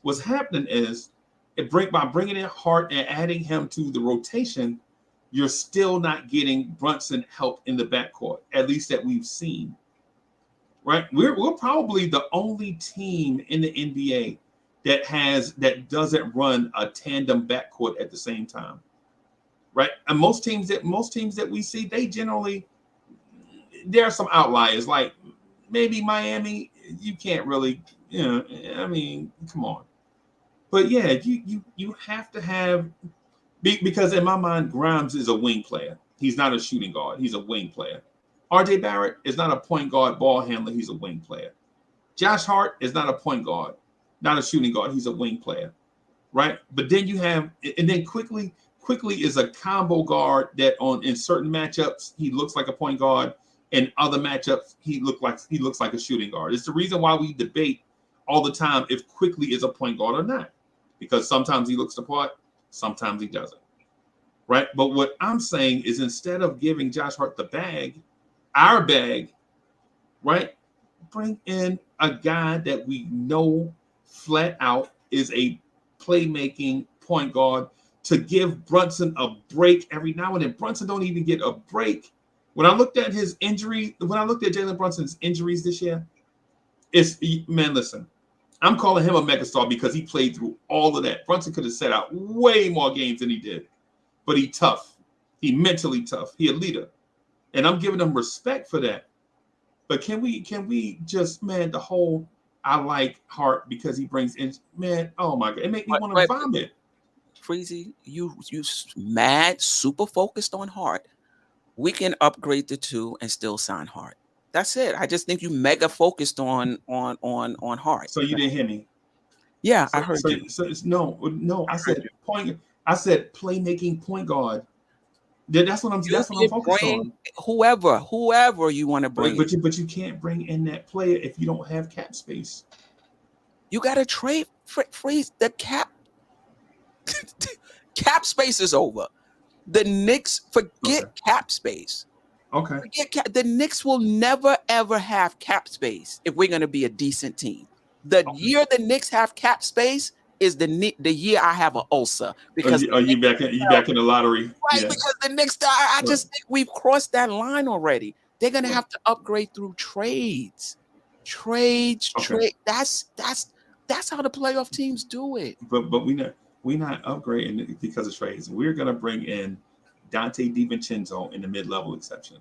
by bringing in Hart and adding him to the rotation, you're still not getting Brunson help in the backcourt, at least that we've seen. Right? We're probably the only team in the NBA that doesn't run a tandem backcourt at the same time. Right? And most teams that we see, they generally, there are some outliers, like maybe Miami. You can't really, I mean, come on. But yeah, you have to have, because in my mind, Grimes is a wing player. He's not a shooting guard. He's a wing player. RJ Barrett is not a point guard ball handler. He's a wing player. Josh Hart is not a point guard, not a shooting guard. He's a wing player, right? But then you have, and then quickly is a combo guard that in certain matchups he looks like a point guard. In other matchups he looks like a shooting guard. It's the reason why we debate all the time if Quickly is a point guard or not, because sometimes he looks the part, sometimes he doesn't, right? But what I'm saying is instead of giving Josh Hart our bag, right? Bring in a guy that we know flat out is a playmaking point guard to give Brunson a break every now and then. Brunson don't even get a break. When I looked at Jalen Brunson's injuries this year, listen, I'm calling him a megastar because he played through all of that. Brunson could have set out way more games than he did, but he tough. He mentally tough. He a leader. And I'm giving him respect for that. But can we just, man, the whole I like Hart because he brings in, man, oh my God, it make me want to vomit. Freezy, you mad, super focused on Hart. We can upgrade the 2 and still sign Hart. That's it. I just think you mega focused on Hart. So you didn't hear me? Yeah, I heard you. No. I said playmaking point guard. That's what I'm focused on. Whoever you want to bring. But you can't bring in that player if you don't have cap space. You got to trade freeze the cap. Cap space is over. The Knicks forget cap space. Okay. The Knicks will never ever have cap space if we're going to be a decent team. The year the Knicks have cap space is the year I have an ulcer because you back in the lottery, right? Yeah. Because the Knicks, I just think we've crossed that line already. They're going to have to upgrade through trades. Trade. That's how the playoff teams do it. But we're not upgrading because of trades. We're going to bring in Dante DiVincenzo in the mid-level exception.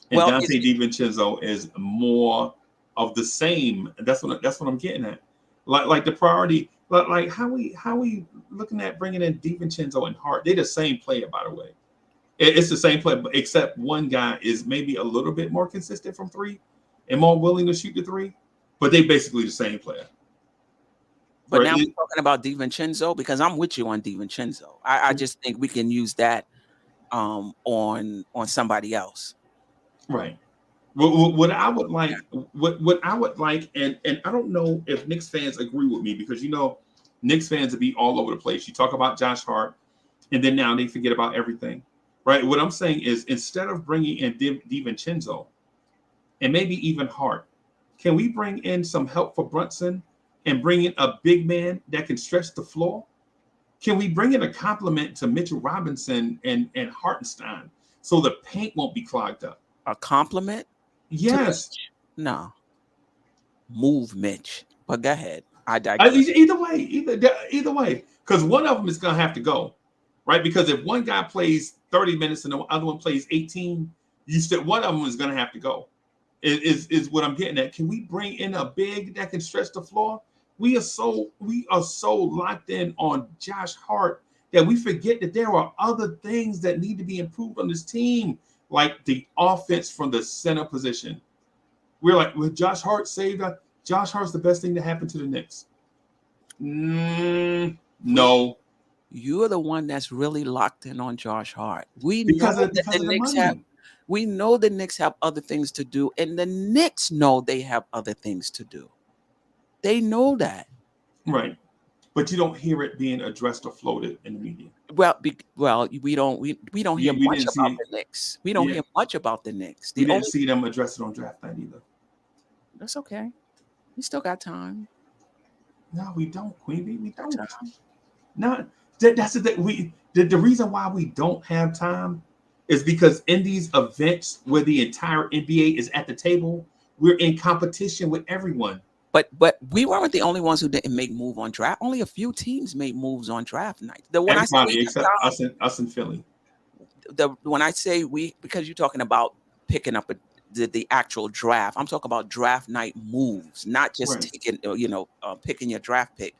And Dante DiVincenzo is more of the same. That's what I'm getting at. Like the priority, like how we looking at bringing in DiVincenzo and Hart. They're the same player, by the way. It's the same player, except one guy is maybe a little bit more consistent from 3 and more willing to shoot the 3. But they basically the same player. But now we're talking about DiVincenzo because I'm with you on DiVincenzo. I just think we can use that on somebody else. Right. What I would like, and I don't know if Knicks fans agree with me because Knicks fans would be all over the place. You talk about Josh Hart, and then now they forget about everything, right? What I'm saying is, instead of bringing in DiVincenzo and maybe even Hart, can we bring in some help for Brunson and bring in a big man that can stretch the floor? Can we bring in a compliment to Mitchell Robinson and Hartenstein so the paint won't be clogged up? A compliment? Yes. No. Move Mitch. But go ahead. I digress. Either way, because one of them is going to have to go, right? Because if one guy plays 30 minutes and the other one plays 18, one of them is going to have to go. Is what I'm getting at. Can we bring in a big that can stretch the floor? We are so locked in on Josh Hart that we forget that there are other things that need to be improved on this team, like the offense from the center position. We're like, with Josh Hart saved us. Josh Hart's the best thing to happen to the Knicks. No. You're the one that's really locked in on Josh Hart. Because of the money. We know the Knicks have other things to do, and the Knicks know they have other things to do. They know that. Right. But you don't hear it being addressed or floated in the media. Well, we don't hear much about the Knicks. We don't hear much about the Knicks. We didn't see them address it on draft night either. That's okay. We still got time. No, we don't, Queen Bee. We don't. No, that's the thing. The reason why we don't have time is because in these events where the entire NBA is at the table, we're in competition with everyone. But we weren't the only ones who didn't make move on draft. Only a few teams made moves on draft night. Everybody except us in Philly. When I say we, because you're talking about picking up the actual draft, I'm talking about draft night moves, not just taking picking your draft pick.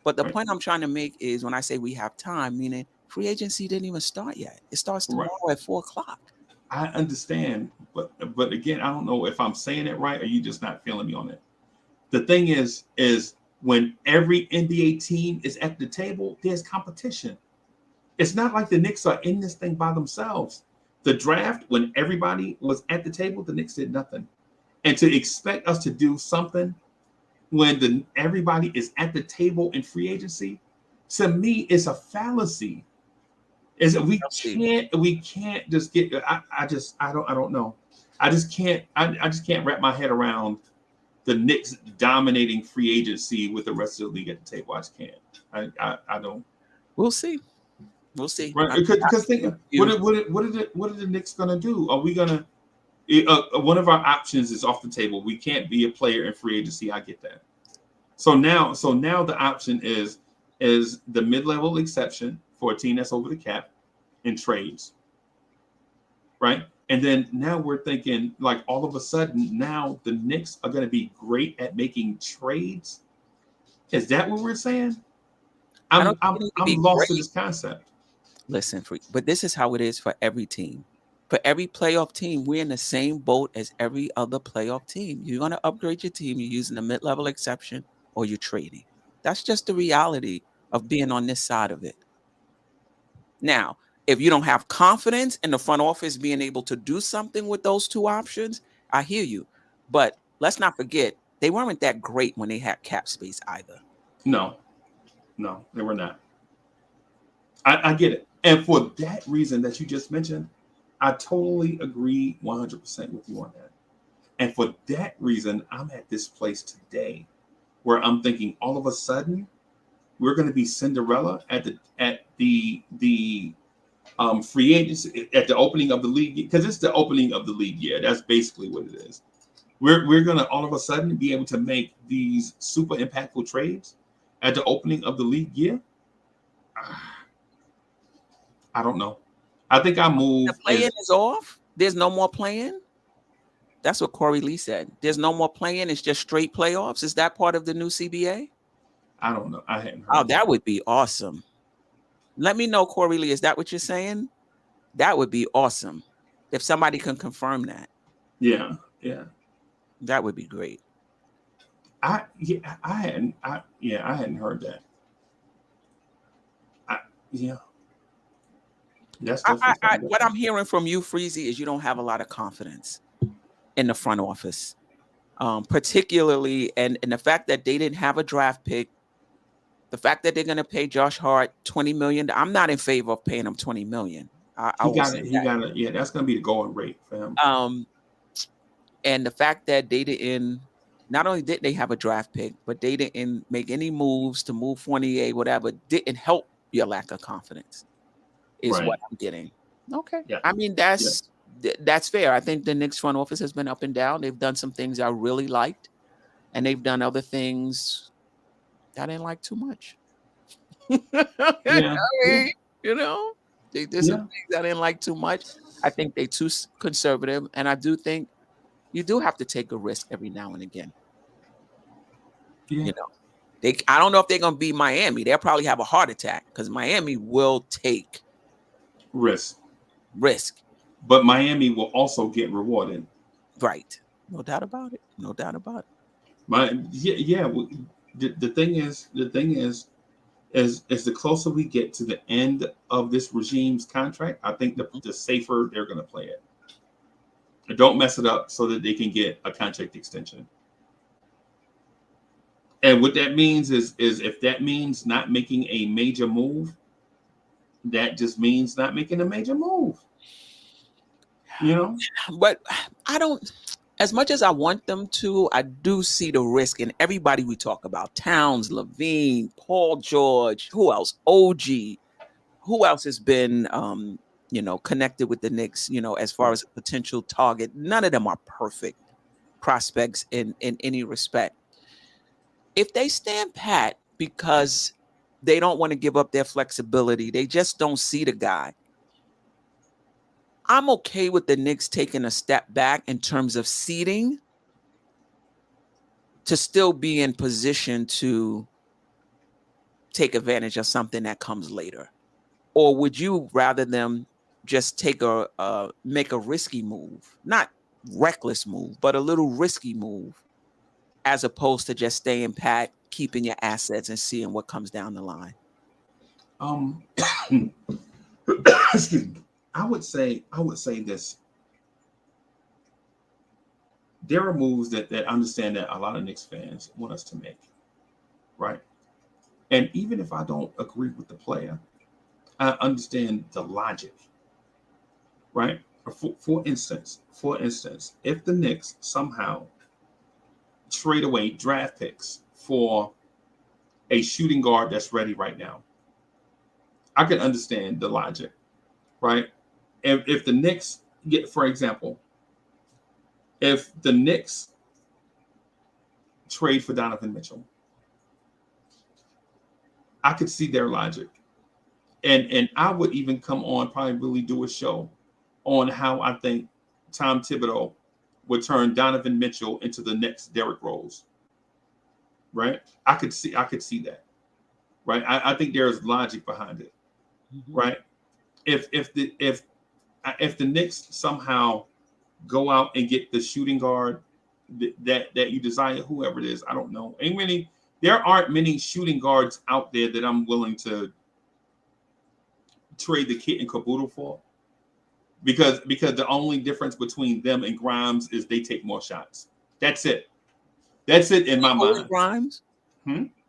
But the point I'm trying to make is, when I say we have time, meaning free agency didn't even start yet. It starts tomorrow at 4:00. I understand, but again, I don't know if I'm saying it right or you just not feeling me on it. The thing is when every NBA team is at the table, there's competition. It's not like the Knicks are in this thing by themselves. The draft, when everybody was at the table, the Knicks did nothing. And to expect us to do something when everybody is at the table in free agency, to me, is a fallacy. We can't just get. I don't know. I just can't wrap my head around the Knicks dominating free agency with the rest of the league at the table. I just can't. I don't. We'll see. Right? Because think, what are the Knicks gonna do? Are we gonna? One of our options is off the table. We can't be a player in free agency. I get that. So now the option is the mid-level exception for a team that's over the cap in trades, right? And then now we're thinking, like, all of a sudden now the Knicks are going to be great at making trades. Is that what we're saying? I'm lost to this concept. Listen, but this is how it is for every team. For every playoff team, we're in the same boat as every other playoff team. You're going to upgrade your team. You're using a mid-level exception, or you're trading. That's just the reality of being on this side of it. Now, if you don't have confidence in the front office being able to do something with those two options, I hear you. But let's not forget, they weren't that great when they had cap space either. No, they were not. I get it. And for that reason that you just mentioned, I totally agree 100% with you on that. And for that reason, I'm at this place today where I'm thinking, all of a sudden, we're going to be Cinderella at the free agency, at the opening of the league, because it's the opening of the league year. That's basically what it is. We're going to all of a sudden be able to make these super impactful trades at the opening of the league year. I don't know. I think I moved. The play-in is off. There's no more play-in. That's what Corey Lee said. There's no more play-in. It's just straight playoffs. Is that part of the new CBA? I don't know. I hadn't heard. Oh, that would be awesome. Let me know, Corey Lee. Is that what you're saying? That would be awesome. If somebody can confirm that. Yeah. That would be great. I hadn't heard that. That's what I'm hearing from you, Freezy, is you don't have a lot of confidence in the front office, particularly, and the fact that they didn't have a draft pick. The fact that they're going to pay Josh Hart $20 million, I'm not in favor of paying him $20 million. I will say He got it. Yeah, that's going to be the going rate for him. And the fact that they didn't, not only did they have a draft pick, but they didn't make any moves to move Fournier, whatever, didn't help your lack of confidence, is Right. what I'm getting. Okay. Yeah. I mean, that's fair. I think the Knicks front office has been up and down. They've done some things I really liked, and they've done other things I didn't like too much. Yeah. I mean, you know, there's some things I didn't like too much. I think they're too conservative, and I do think you do have to take a risk every now and again. Yeah. You know, I don't know if they're going to be Miami. They'll probably have a heart attack because Miami will take risk. But Miami will also get rewarded. Right. No doubt about it. No doubt about it. The thing is, as the closer we get to the end of this regime's contract, I think the safer they're going to play it. Don't mess it up so that they can get a contract extension. And what that means is if that means not making a major move, that just means not making a major move. You know? But I don't, as much as I want them to, I do see the risk in everybody we talk about. Towns, Levine, Paul George, who else? OG. Who else has been connected with the Knicks, as far as a potential target? None of them are perfect prospects in any respect. If they stand pat because they don't want to give up their flexibility, they just don't see the guy, I'm okay with the Knicks taking a step back in terms of seeding to still be in position to take advantage of something that comes later. Or would you rather them just make a risky move, not reckless move, but a little risky move, as opposed to just staying pat, keeping your assets and seeing what comes down the line? Excuse me. I would say this. There are moves that I understand that a lot of Knicks fans want us to make, right? And even if I don't agree with the player, I understand the logic, right? For instance, if the Knicks somehow trade away draft picks for a shooting guard that's ready right now, I can understand the logic, right? If the Knicks get, for example, if the Knicks trade for Donovan Mitchell, I could see their logic. And I would even come on, probably really do a show on how I think Tom Thibodeau would turn Donovan Mitchell into the next Derrick Rose. Right? I could see that. Right? I think there's logic behind it. Mm-hmm. Right? If the Knicks somehow go out and get the shooting guard that you desire, whoever it is, I don't know. There aren't many shooting guards out there that I'm willing to trade the kit and caboodle for, because the only difference between them and Grimes is they take more shots. That's it in my mind. And Grimes?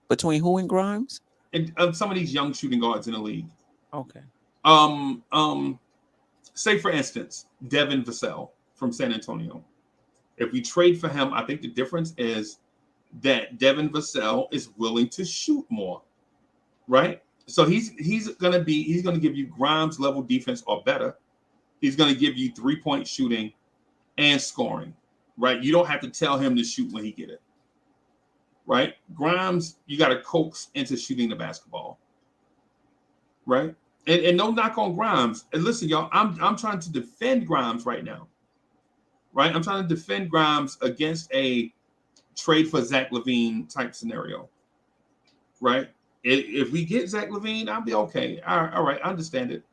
Between who and Grimes? And some of these young shooting guards in the league. Okay. Say for instance, Devin Vassell from San Antonio. If we trade for him, I think the difference is that Devin Vassell is willing to shoot more, right? So he's gonna give you Grimes level defense or better. He's gonna give you 3-point shooting and scoring, right? You don't have to tell him to shoot when he get it, right? Grimes, you got to coax into shooting the basketball, right? And no knock on Grimes. And listen, y'all, I'm trying to defend Grimes right now, right? I'm trying to defend Grimes against a trade for Zach LaVine type scenario, right? If we get Zach LaVine, I'll be okay. All right, I understand it.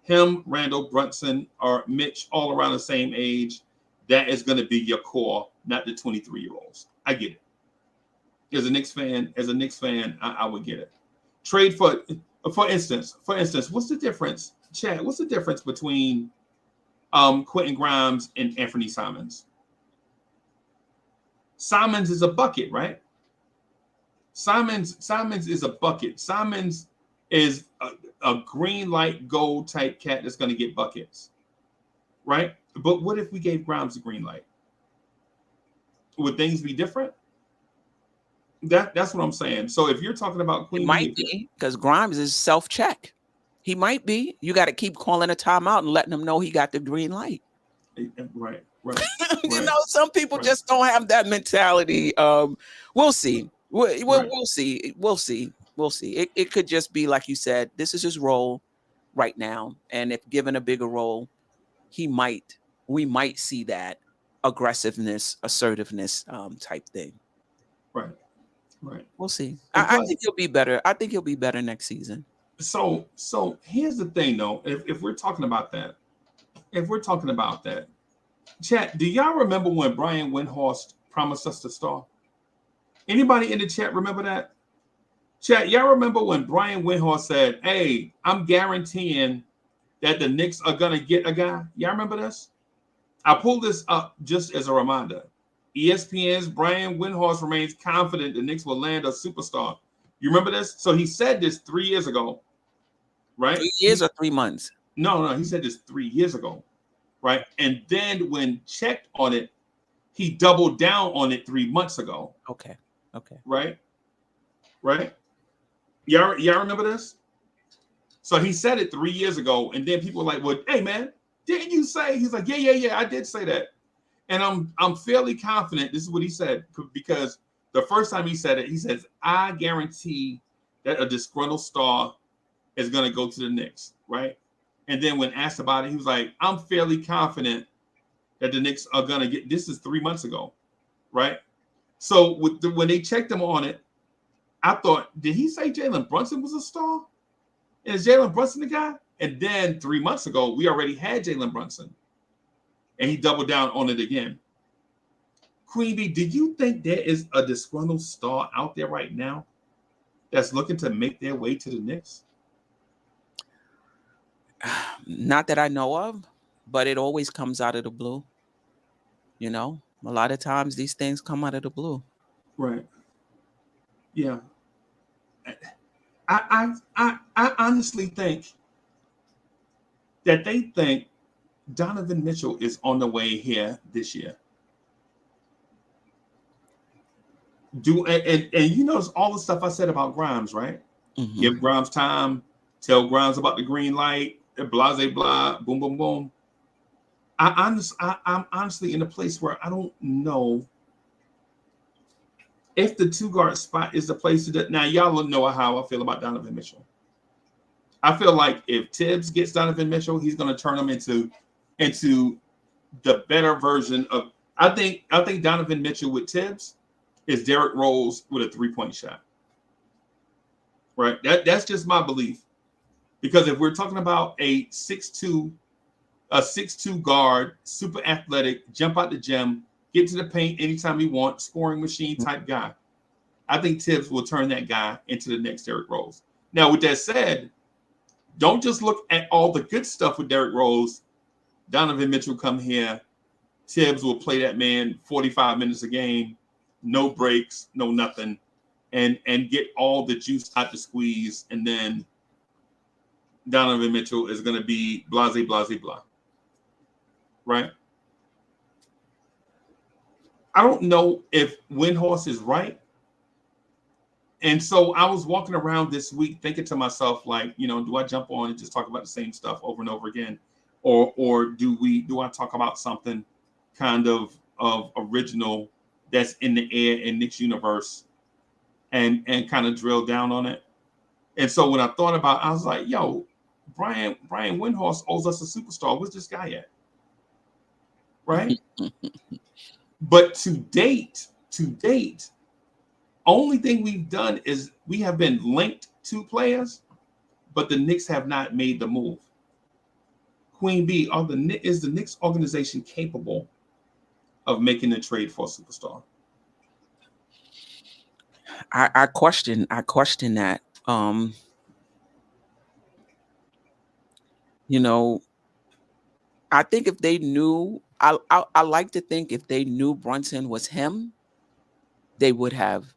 Him, Randall, Brunson, or Mitch, all around the same age. That is going to be your core, not the 23-year-olds. I get it. As a Knicks fan, I would get it. Trade for instance, what's the difference, Chad? What's the difference between Quentin Grimes and Anthony Simons? Simons is a bucket, right? Simons is a bucket. Simons is a green light gold type cat that's going to get buckets, right? But what if we gave Grimes a green light? Would things be different? That's what I'm saying. So if you're talking about Queen It might be because Grimes is self-check. He might be. You got to keep calling a timeout and letting him know he got the green light. Right. You know, some people just don't have that mentality. We'll see. We'll see. We'll see. We'll see. It could just be like you said. This is his role right now, and if given a bigger role, we might see that aggressiveness, assertiveness type thing. Right. We'll see. I think he'll be better. I think he'll be better next season. So here's the thing, though. If we're talking about that, chat, do y'all remember when Brian Windhorst promised us the star? Anybody in the chat remember that? Chat, y'all remember when Brian Windhorst said, "Hey, I'm guaranteeing that the Knicks are gonna get a guy"? Y'all remember this? I pulled this up just as a reminder. ESPN's Brian Windhorst remains confident the Knicks will land a superstar. You remember this? So he said this 3 years ago, right? 3 years or 3 months? No, he said this 3 years ago, right? And then when checked on it, he doubled down on it 3 months ago. Okay. Right? Y'all remember this? So he said it 3 years ago, and then people were like, "Well, hey man, didn't you say?" He's like, "Yeah, I did say that." And I'm fairly confident this is what he said, because the first time he said it, he says, "I guarantee that a disgruntled star is going to go to the Knicks," right? And then when asked about it, he was like, "I'm fairly confident that the Knicks are going to get." This is 3 months ago, right? So when they checked him on it, I thought, did he say Jalen Brunson was a star? And is Jalen Brunson the guy? And then 3 months ago, we already had Jalen Brunson. And he doubled down on it again. Queen Bee, do you think there is a disgruntled star out there right now that's looking to make their way to the Knicks? Not that I know of, but it always comes out of the blue. You know, a lot of times these things come out of the blue. Right. Yeah. I honestly think that they think Donovan Mitchell is on the way here this year. And you notice all the stuff I said about Grimes, right? Mm-hmm. Give Grimes time, tell Grimes about the green light, blah, blah, boom, boom, boom. I'm honestly in a place where I don't know if the two guard spot is the place to do. Now, y'all know how I feel about Donovan Mitchell. I feel like if Tibbs gets Donovan Mitchell, he's going to turn him into the better version of. I think Donovan Mitchell with Tibbs is Derrick Rose with a 3-point shot. Right? That's just my belief. Because if we're talking about a 6'2 guard, super athletic, jump out the gym, get to the paint anytime he wants, scoring machine type guy, I think Tibbs will turn that guy into the next Derrick Rose. Now, with that said, don't just look at all the good stuff with Derrick Rose. Donovan Mitchell come here. Tibbs will play that man 45 minutes a game, no breaks, no nothing, and get all the juice out the squeeze. And then Donovan Mitchell is going to be blah, blah. Right? I don't know if Windhorst is right. And so I was walking around this week thinking to myself, like, do I jump on and just talk about the same stuff over and over again? Or do I talk about something kind of original that's in the air in Knicks universe and kind of drill down on it? And so when I thought about it, I was like, yo, Brian Windhorst owes us a superstar. Where's this guy at? Right? But to date, only thing we've done is we have been linked to players, but the Knicks have not made the move. Queen Bee, is the Knicks organization capable of making a trade for a superstar? I question that. I think if they knew, I like to think if they knew Brunson was him, they would have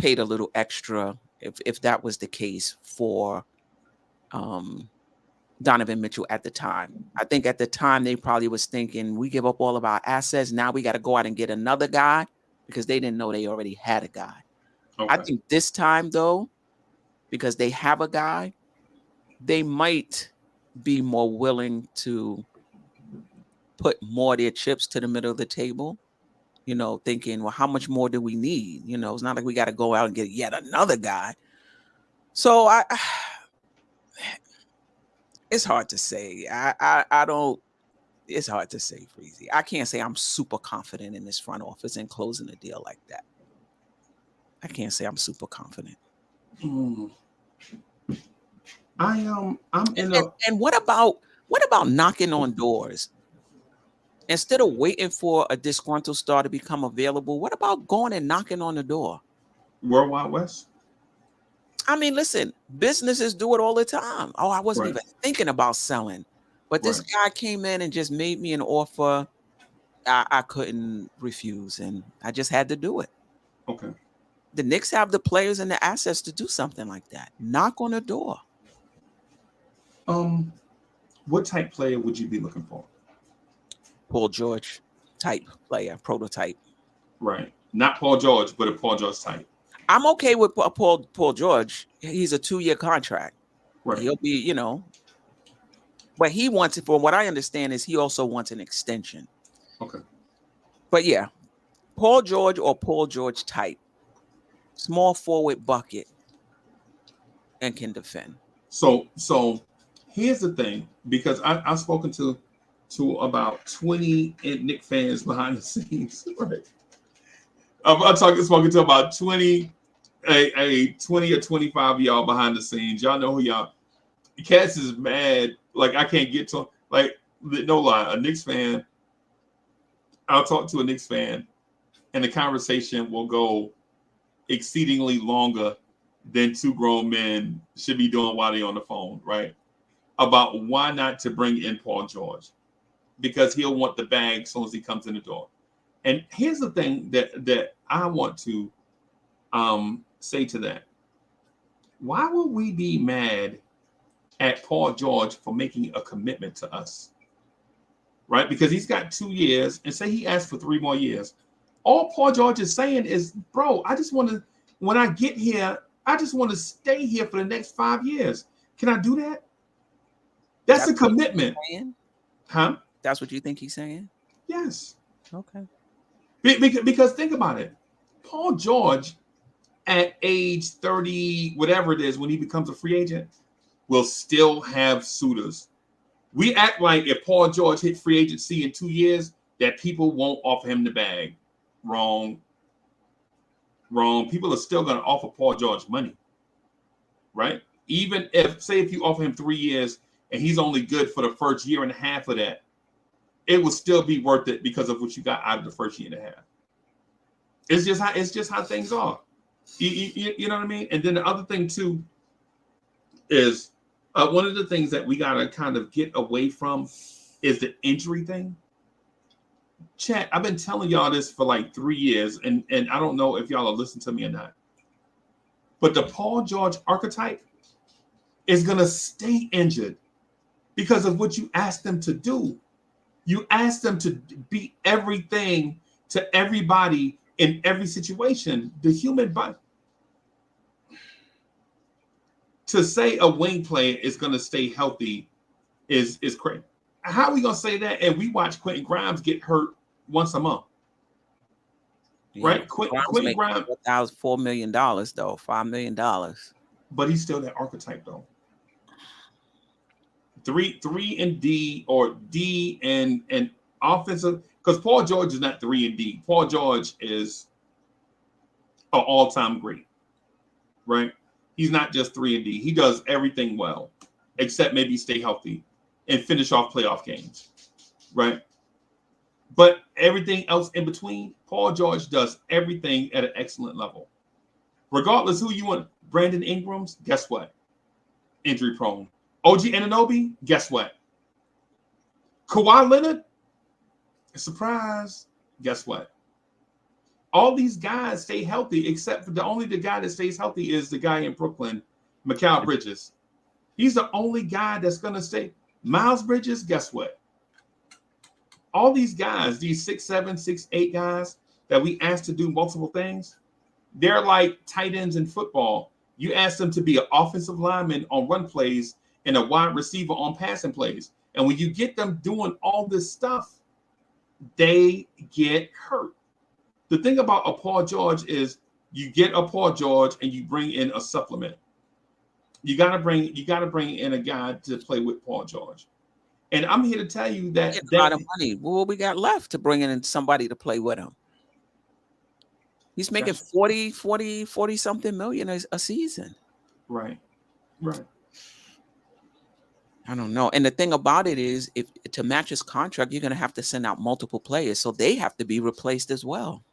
paid a little extra if that was the case for Donovan Mitchell at the time. I think at the time they probably was thinking, we give up all of our assets. Now we got to go out and get another guy, because they didn't know they already had a guy. Okay. I think this time, though, because they have a guy, they might be more willing to put more of their chips to the middle of the table, thinking, well, how much more do we need? It's not like we got to go out and get yet another guy. So it's hard to say. I don't. It's hard to say, Freezy. I can't say I'm super confident in this front office and closing a deal like that. I can't say I'm super confident. I'm in and what about knocking on doors? Instead of waiting for a disgruntled star to become available, what about going and knocking on the door? Worldwide West? I mean, listen, businesses do it all the time. Oh, I wasn't even thinking about selling, but this guy came in and just made me an offer I couldn't refuse, and I just had to do it. Okay. The Knicks have the players and the assets to do something like that. Knock on the door. What type player would you be looking for? Paul George type player, prototype. Right. Not Paul George, but a Paul George type. I'm okay with Paul George. He's a 2-year contract. Right. He'll be, but he wants it, from what I understand, is he also wants an extension. Okay. But yeah, Paul George or Paul George type. Small forward bucket and can defend. So here's the thing, because I've spoken to about 20 Knicks fans behind the scenes, right? I'm spoken to about 20 or 25 of y'all behind the scenes. Y'all know who y'all. Cass is mad. Like, I can't get to him. Like, no lie, a Knicks fan. I'll talk to a Knicks fan, and the conversation will go exceedingly longer than two grown men should be doing while they're on the phone, right? About why not to bring in Paul George, because he'll want the bag as soon as he comes in the door. And here's the thing that I want to say to that. Why would we be mad at Paul George for making a commitment to us? Right? Because he's got 2 years, and say he asked for 3 more years. All Paul George is saying is, bro, I just want to, when I get here, I just want to stay here for the next 5 years. Can I do that? That's a commitment. Huh? That's what you think he's saying? Yes. Okay. Because think about it. Paul George, at age 30, whatever it is, when he becomes a free agent, will still have suitors. We act like if Paul George hit free agency in 2 years, that people won't offer him the bag. Wrong. People are still going to offer Paul George money, right? Even if you offer him 3 years and he's only good for the first year and a half of that, it will still be worth it because of what you got out of the first year and a half. It's just how things are. You know what I mean? And then the other thing too is one of the things that we got to kind of get away from is the injury thing. Chat, I've been telling y'all this for like 3 years, and I don't know if y'all are listening to me or not. But the Paul George archetype is going to stay injured because of what you asked them to do. You asked them to be everything to everybody in every situation. The human body. To say a wing player is going to stay healthy is crazy. How are we going to say that? And we watch Quentin Grimes get hurt once a month. Yeah, right? Quentin Grimes $4 million, though, $5 million. But he's still that archetype, though. 3 and D, or D and offensive, because Paul George is not 3 and D. Paul George is an all-time great, right? He's not just 3 and D. He does everything well, except maybe stay healthy and finish off playoff games, right? But everything else in between, Paul George does everything at an excellent level. Regardless who you want, Brandon Ingram's, guess what? Injury prone. OG Anunoby, guess what? Kawhi Leonard, surprise, guess what? All these guys stay healthy, except for the guy that stays healthy is the guy in Brooklyn, Mikal Bridges. He's the only guy that's gonna stay. Miles Bridges, guess what? All these guys, these 6'7", 6'8" guys that we asked to do multiple things, they're like tight ends in football. You ask them to be an offensive lineman on run plays and a wide receiver on passing plays. And when you get them doing all this stuff, they get hurt. The thing about a Paul George is you get a Paul George and you bring in a supplement. You gotta bring in a guy to play with Paul George. And I'm here to tell you that a lot of money. What we got left to bring in somebody to play with him? He's making 40 something million a season. Right. I don't know. And the thing about it is, if to match his contract, you're going to have to send out multiple players, so they have to be replaced as well.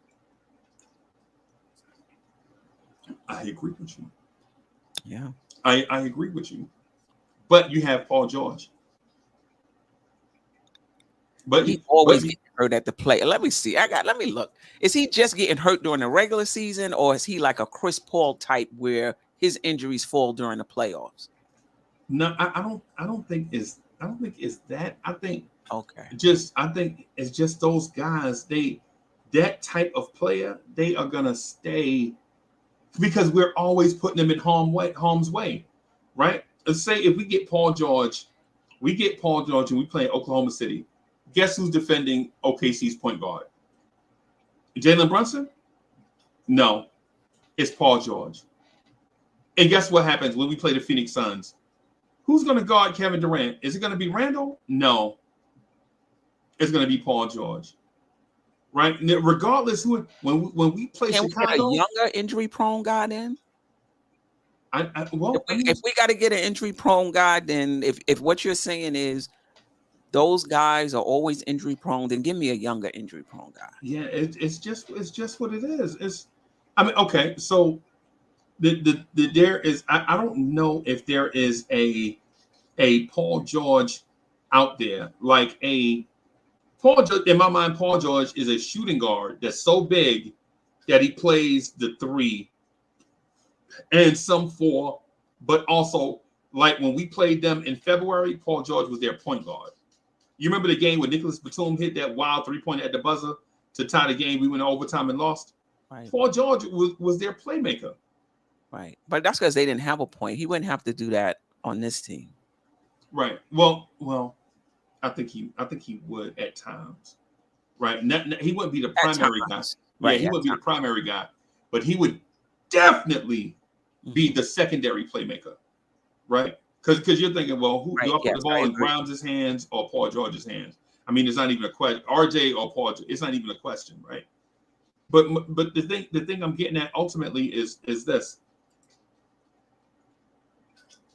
I agree with you. Yeah, I agree with you. But you have Paul George. But he always gets hurt at the play. Let me see. Let me look. Is he just getting hurt during the regular season, or is he like a Chris Paul type where his injuries fall during the playoffs? No, I don't think it's that. I think it's just those guys. That type of player, they are gonna stay because we're always putting them in harm's way, right? Let's say if we get Paul George and we play in Oklahoma City. Guess who's defending OKC's point guard? Jalen Brunson? No, it's Paul George. And guess what happens when we play the Phoenix Suns? Who's going to guard Kevin Durant? Is it going to be Randall? No. It's going to be Paul George. Right? Regardless when we play Chicago. Can we get a younger injury-prone guy then? If we got to get an injury-prone guy, then if what you're saying is those guys are always injury prone, then give me a younger injury prone guy. Yeah, it's just what it is. Okay, so there is I don't know if there is a Paul George out there like a Paul George. In my mind, Paul George is a shooting guard that's so big that he plays the 3 and some 4, but also like when we played them in February, Paul George was their point guard. You remember the game when Nicholas Batum hit that wild 3-pointer at the buzzer to tie the game? We went to overtime and lost. Right. Paul George was their playmaker. Right. But that's because they didn't have a point. He wouldn't have to do that on this team. Right. Well, I think he would at times. Right. He wouldn't be the primary guy. Right. Yeah, he wouldn't be the primary guy, but he would definitely be the secondary playmaker. Right. Because you're thinking, well, who do I put the ball in Grimes' hands or Paul George's hands? I mean, it's not even a question. RJ or Paul, it's not even a question, right? But the thing I'm getting at ultimately is this.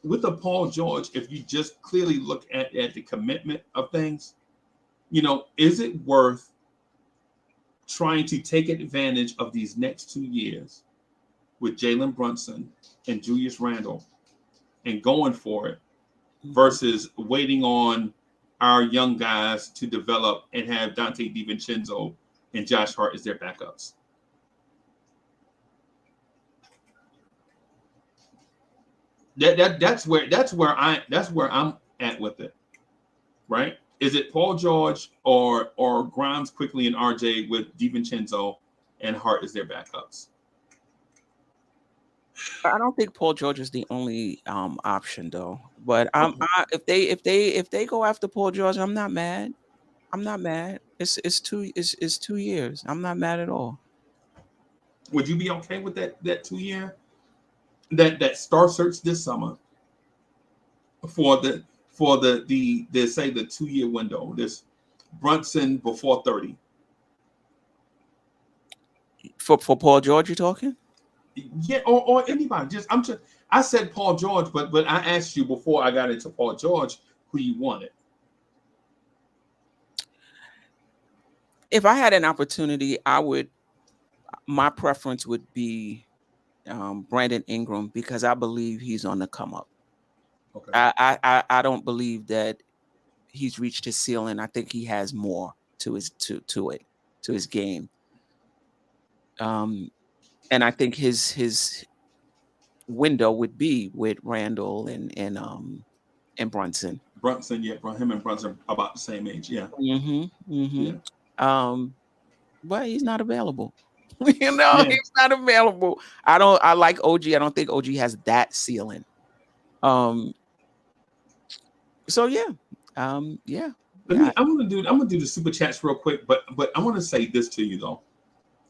With the Paul George, if you just clearly look at the commitment of things, is it worth trying to take advantage of these next 2 years with Jalen Brunson and Julius Randle and going for it versus waiting on our young guys to develop and have Dante DiVincenzo and Josh Hart as their backups? That's where I'm at with it. Right? Is it Paul George or Grimes quickly and RJ with DiVincenzo and Hart as their backups? I don't think Paul George is the only option though. But if they go after Paul George, I'm not mad. It's 2 years. I'm not mad at all. Would you be okay with that 2 year that star search this summer for the say the 2 year window, this Brunson before 30? For Paul George, you're talking? Yeah, or anybody. I said Paul George, but I asked you before I got into Paul George who you wanted. If I had an opportunity, my preference would be Brandon Ingram, because I believe he's on the come up. Okay. I don't believe that he's reached his ceiling. I think he has more to his game. And I think his window would be with Randall and Brunson. Brunson, yeah, him and Brunson are about the same age. Yeah. Yeah. But he's not available. Yeah. He's not available. I like OG. I don't think OG has that ceiling. So yeah. Yeah. I'm gonna do the super chats real quick, but I want to say this to you though.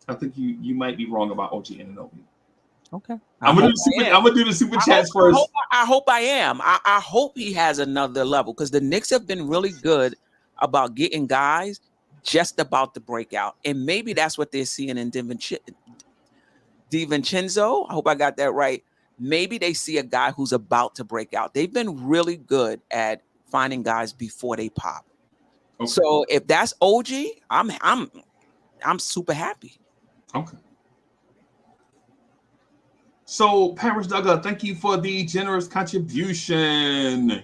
I think you might be wrong about OG Anunoby. Okay. I'm gonna do the super chats first. I hope I am. I hope he has another level because the Knicks have been really good about getting guys just about to break out. And maybe that's what they're seeing in DiVincenzo. I hope I got that right. Maybe they see a guy who's about to break out. They've been really good at finding guys before they pop. Okay. So if that's OG, I'm super happy. Okay. So Paris Duggar, thank you for the generous contribution.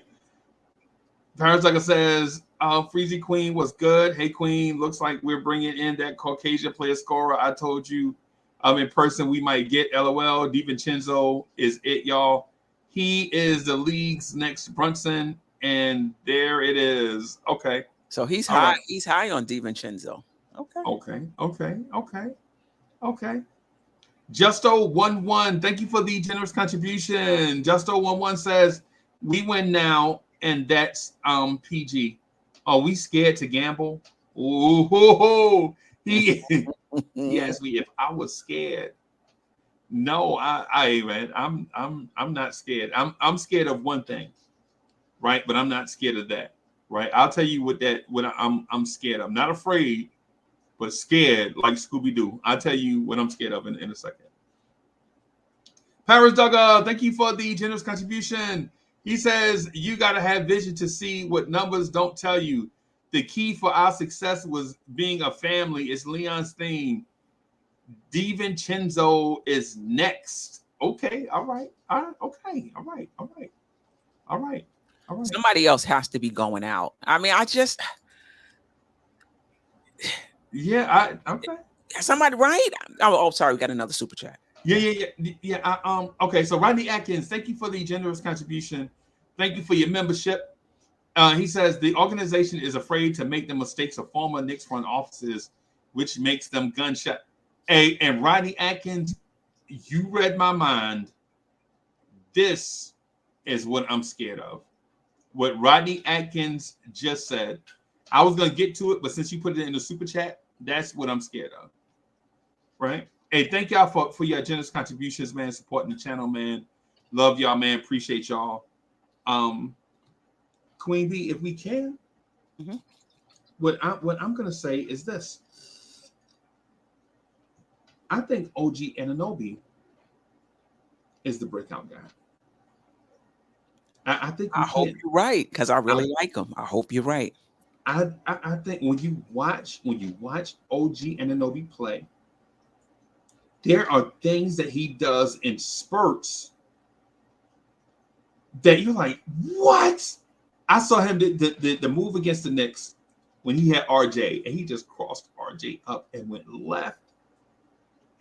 Paris Duggar says, Freezy Queen was good. Hey Queen, looks like we're bringing in that Caucasian player scorer. I told you in person we might get LOL. DiVincenzo is it, y'all. He is the league's next Brunson, and there it is. Okay. So he's high. Right. He's high on DiVincenzo. Okay. Justo11, thank you for the generous contribution. Justo11 says, we win now, and that's PG. Are we scared to gamble? Ooh, he asked me if I was scared. No, man, I'm not scared. I'm scared of one thing, right? But I'm not scared of that, right? I'll tell you what I'm scared. I'm not afraid, but scared like Scooby-Doo. I'll tell you what I'm scared of in a second. Paris Duggar, thank you for the generous contribution. He says, you got to have vision to see what numbers don't tell you. The key for our success was being a family. It's Leon's theme. DiVincenzo is next. Okay, all right. Okay, all right. Somebody else has to be going out. I mean, okay. Somebody, right? Oh, sorry, we got another super chat. Yeah. Okay, so Rodney Atkins, thank you for the generous contribution. Thank you for your membership. He says the organization is afraid to make the mistakes of former Knicks front offices, which makes them gunshot. Hey, and Rodney Atkins, you read my mind. This is what I'm scared of. What Rodney Atkins just said. I was going to get to it, but since you put it in the super chat, that's what I'm scared of. Right? Hey, thank y'all for your generous contributions, man, supporting the channel, man. Love y'all, man. Appreciate y'all. Queen B, if we can, what I'm going to say is this. I think OG Anunoby is the breakout guy. I think I hope you're right because I really like him. I hope you're right. I think when you watch OG Anunoby play, there are things that he does in spurts that you're like, what? I saw him the move against the Knicks when he had RJ and he just crossed RJ up and went left.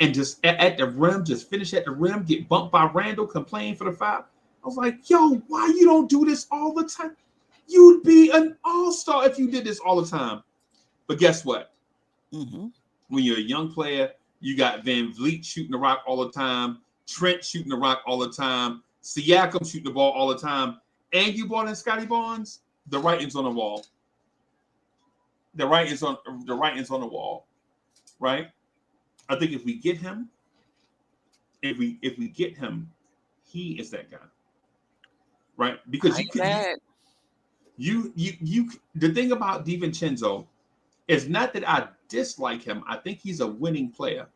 And just at the rim, just finish at the rim, get bumped by Randall, complain for the foul. I was like, yo, why you don't do this all the time? You'd be an all-star if you did this all the time. But guess what? When you're a young player, you got Van Vliet shooting the rock all the time, Trent shooting the rock all the time, Siakam shooting the ball all the time, and you brought in Scotty Barnes, the writing's on the wall. The writing's on the wall, right? I think if we get him, he is that guy, right? Because the thing about DiVincenzo is not that I dislike him. I think he's a winning player.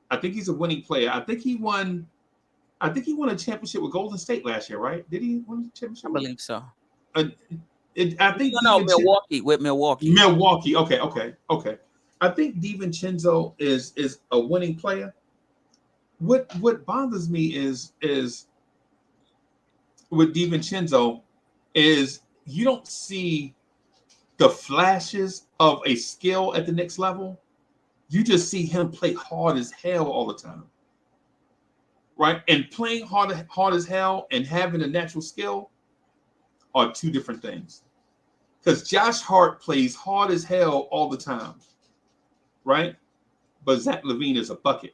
I think he won a championship with Golden State last year, right? Did he win a championship? I believe so. I think Milwaukee. Milwaukee. Okay. I think DiVincenzo is a winning player. What bothers me is with DiVincenzo is you don't see the flashes of a skill at the next level You just see him play hard as hell all the time, right? And playing hard as hell and having a natural skill are two different things. Because Josh Hart plays hard as hell all the time, right? But Zach LaVine is a bucket.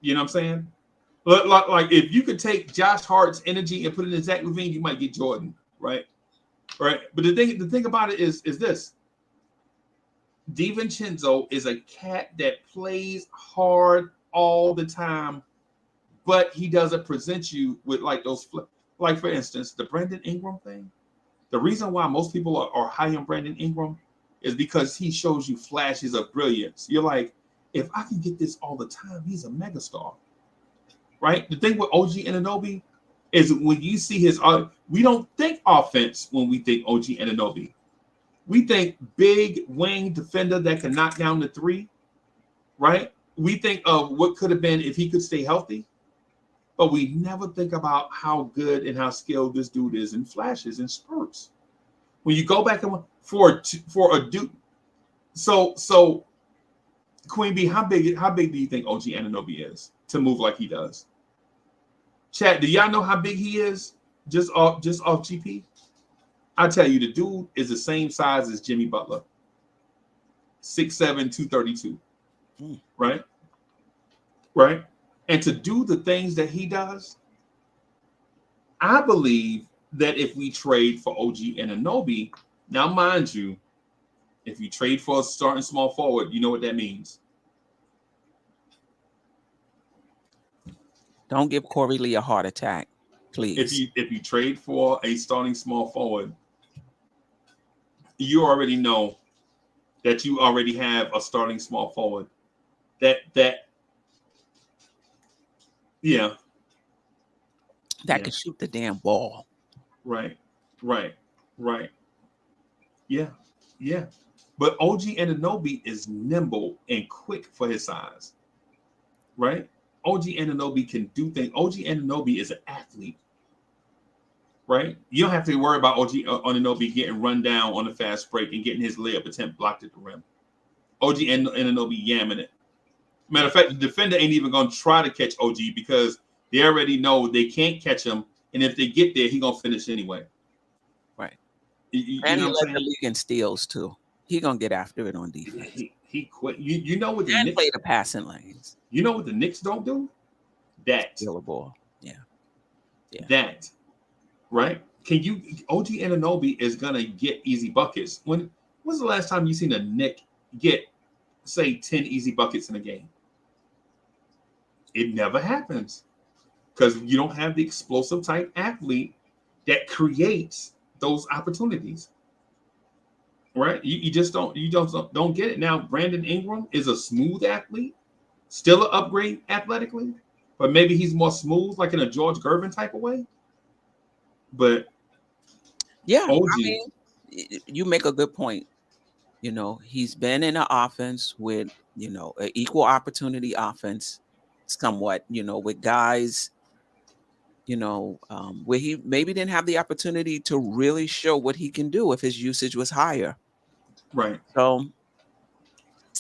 You know what I'm saying? Like if you could take Josh Hart's energy and put it in Zach LaVine, you might get Jordan, right? Right. But the thing about it is this: DiVincenzo is a cat that plays hard all the time, but he doesn't present you with like those like for instance, the Brandon Ingram thing. The reason why most people are high on Brandon Ingram is because he shows you flashes of brilliance. You're like, if I can get this all the time, he's a megastar. Right? The thing with OG Anunoby is when you see his, we don't think offense when we think OG Anunoby. We think big wing defender that can knock down the three, right? We think of what could have been if he could stay healthy, but we never think about how good and how skilled this dude is in flashes and spurts. When you go back and for a dude, so Queen B, how big do you think OG Anunoby is to move like he does? Chat, do y'all know how big he is? Just off GP? I tell you, the dude is the same size as Jimmy Butler. 6'7", 232. Right? Right? And to do the things that he does, I believe that if we trade for OG Anunoby, now mind you, if you trade for a starting small forward, you know what that means. Don't give Corey Lee a heart attack, please. If you trade for a starting small forward, you already know that you already have a starting small forward. That can shoot the damn ball. Right. Yeah. But OG Anunoby is nimble and quick for his size. Right? OG Anunoby can do things. OG Anunoby is an athlete. Right? You don't have to worry about OG Anunoby getting run down on the fast break and getting his layup attempt blocked at the rim. OG Anunoby yamming it. Matter of fact, the defender ain't even going to try to catch OG because they already know they can't catch him. And if they get there, he's going to finish anyway. Right. You and know he what led the league in steals, too. He going to get after it on defense. He quit. You know what the and Knicks play the passing lanes. You know what the Knicks don't do? That. Steal the ball. Yeah. That. Right? OG Anunoby is going to get easy buckets. When's the last time you seen a Knick get, say, 10 easy buckets in a game? It never happens because you don't have the explosive type athlete that creates those opportunities. Right? You just don't get it. Now, Brandon Ingram is a smooth athlete, still an upgrade athletically, but maybe he's more smooth, like in a George Gervin type of way. But yeah, OG, I mean, you make a good point. You know, he's been in an offense with, you know, an equal opportunity offense, somewhat, you know, with guys, you know, where he maybe didn't have the opportunity to really show what he can do if his usage was higher. Right. So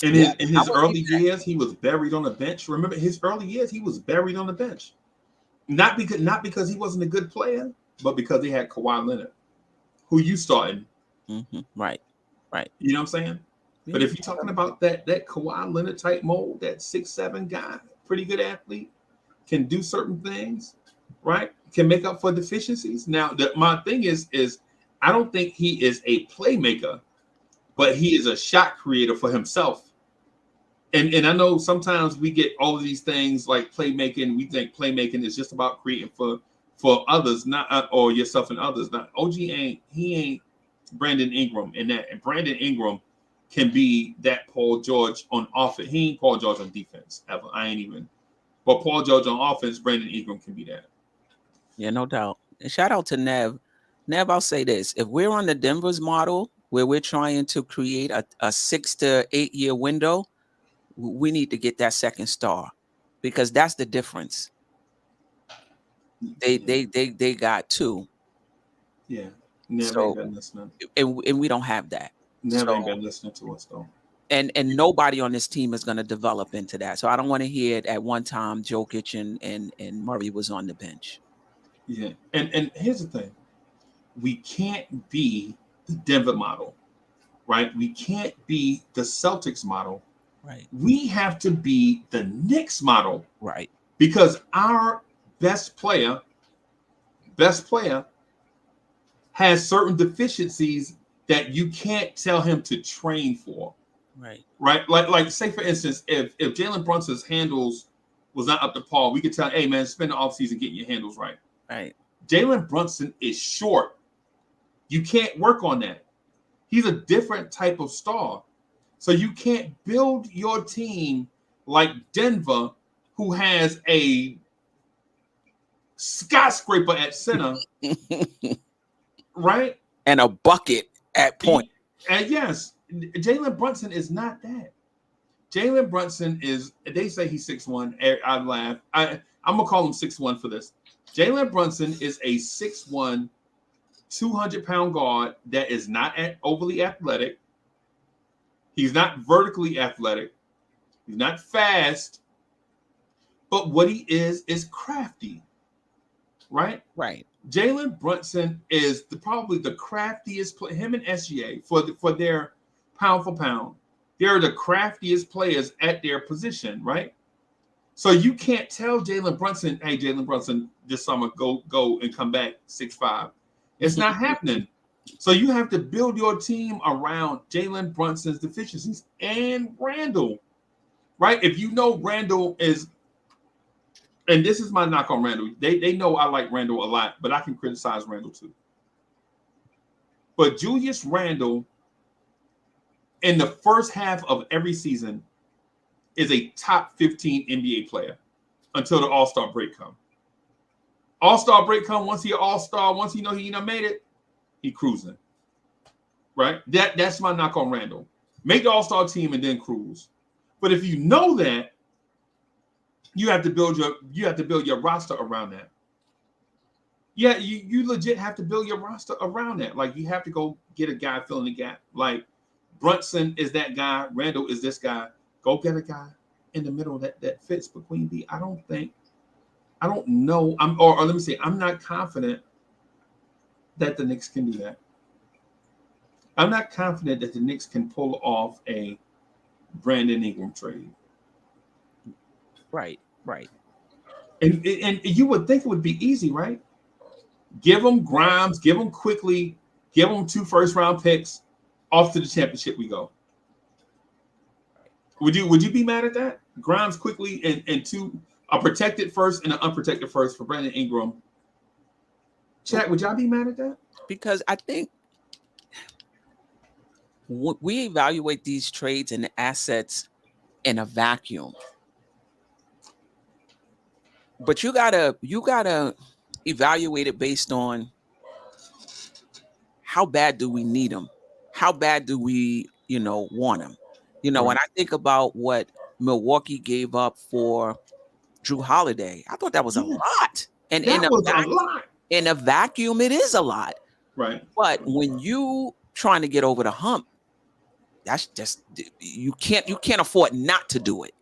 in his early years, he was buried on the bench. Remember his early years, he was buried on the bench. Not because he wasn't a good player, but because they had Kawhi Leonard, who you starting. Mm-hmm. Right. You know what I'm saying? Yeah. But if you're talking about that Kawhi Leonard type mold, that 6'7" guy, pretty good athlete, can do certain things, right? Can make up for deficiencies. Now, my thing is I don't think he is a playmaker, but he is a shot creator for himself. And I know sometimes we get all of these things like playmaking. We think playmaking is just about creating for others, not or yourself and others. Not OG ain't Brandon Ingram in that. And Brandon Ingram can be that Paul George on offense. He ain't Paul George on defense ever. I ain't even. But Paul George on offense, Brandon Ingram can be that. Yeah, no doubt. And shout out to Nev. Nev, I'll say this. If we're on the Denver's model where we're trying to create a 6 to 8 year window, we need to get that second star because that's the difference. They got two. Yeah. Never ain't been listening. And we don't have that. Never ain't been listening to us though. And nobody on this team is going to develop into that. So I don't want to hear it at one time Jokic and Murray was on the bench. Yeah. And here's the thing. We can't be the Denver model, right? We can't be the Celtics model. Right. We have to be the Knicks model. Right. Because our best player has certain deficiencies that you can't tell him to train for. Right. Right. Like say for instance, if Jalen Brunson's handles was not up to par, we could tell, hey man, spend the offseason getting your handles right. Right. Jalen Brunson is short. You can't work on that. He's a different type of star. So you can't build your team like Denver, who has a skyscraper at center, right? And a bucket at point. And yes, Jalen Brunson is not that. Jalen Brunson is, they say he's 6'1". I laugh. I'm going to call him 6'1" for this. Jalen Brunson is a 6'1", 200-pound guard that is not overly athletic. He's not vertically athletic. He's not fast. But what he is crafty, right? Right. Jalen Brunson is probably the craftiest player. Him and SGA for their pound for pound. They're the craftiest players at their position, right? So you can't tell Jalen Brunson, hey, Jalen Brunson, this summer go and come back 6'5". It's not happening. So you have to build your team around Jalen Brunson's deficiencies and Randall, right? If you know Randall is, and this is my knock on Randall. They know I like Randall a lot, but I can criticize Randall too. But Julius Randall, in the first half of every season, is a top 15 NBA player until the All-Star break comes. All-Star break comes, once he an All-Star, once he know he done made it, he cruising. Right? That's my knock on Randall. Make the All-Star team and then cruise. But if you know that, you have to build your roster around that. Yeah, you legit have to build your roster around that. Like you have to go get a guy filling the gap. Like Brunson is that guy, Randall is this guy. Go get a guy in the middle that fits between the. I don't know. Or let me say, I'm not confident that the Knicks can do that. I'm not confident that the Knicks can pull off a Brandon Ingram trade. Right. And you would think it would be easy, right? Give them Grimes, give them quickly, give them 2 first-round picks, off to the championship we go. Would you be mad at that? Grimes quickly and 2, a protected first and an unprotected first for Brandon Ingram. Chat, would y'all be mad at that? Because I think we evaluate these trades and assets in a vacuum. But you gotta evaluate it based on how bad do we need them? How bad do we, want them? Right. When I think about what Milwaukee gave up for Drew Holiday, I thought that was a lot. And that was a lot. In a vacuum, it is a lot. Right. But when you trying to get over the hump, that's just you can't afford not to do it,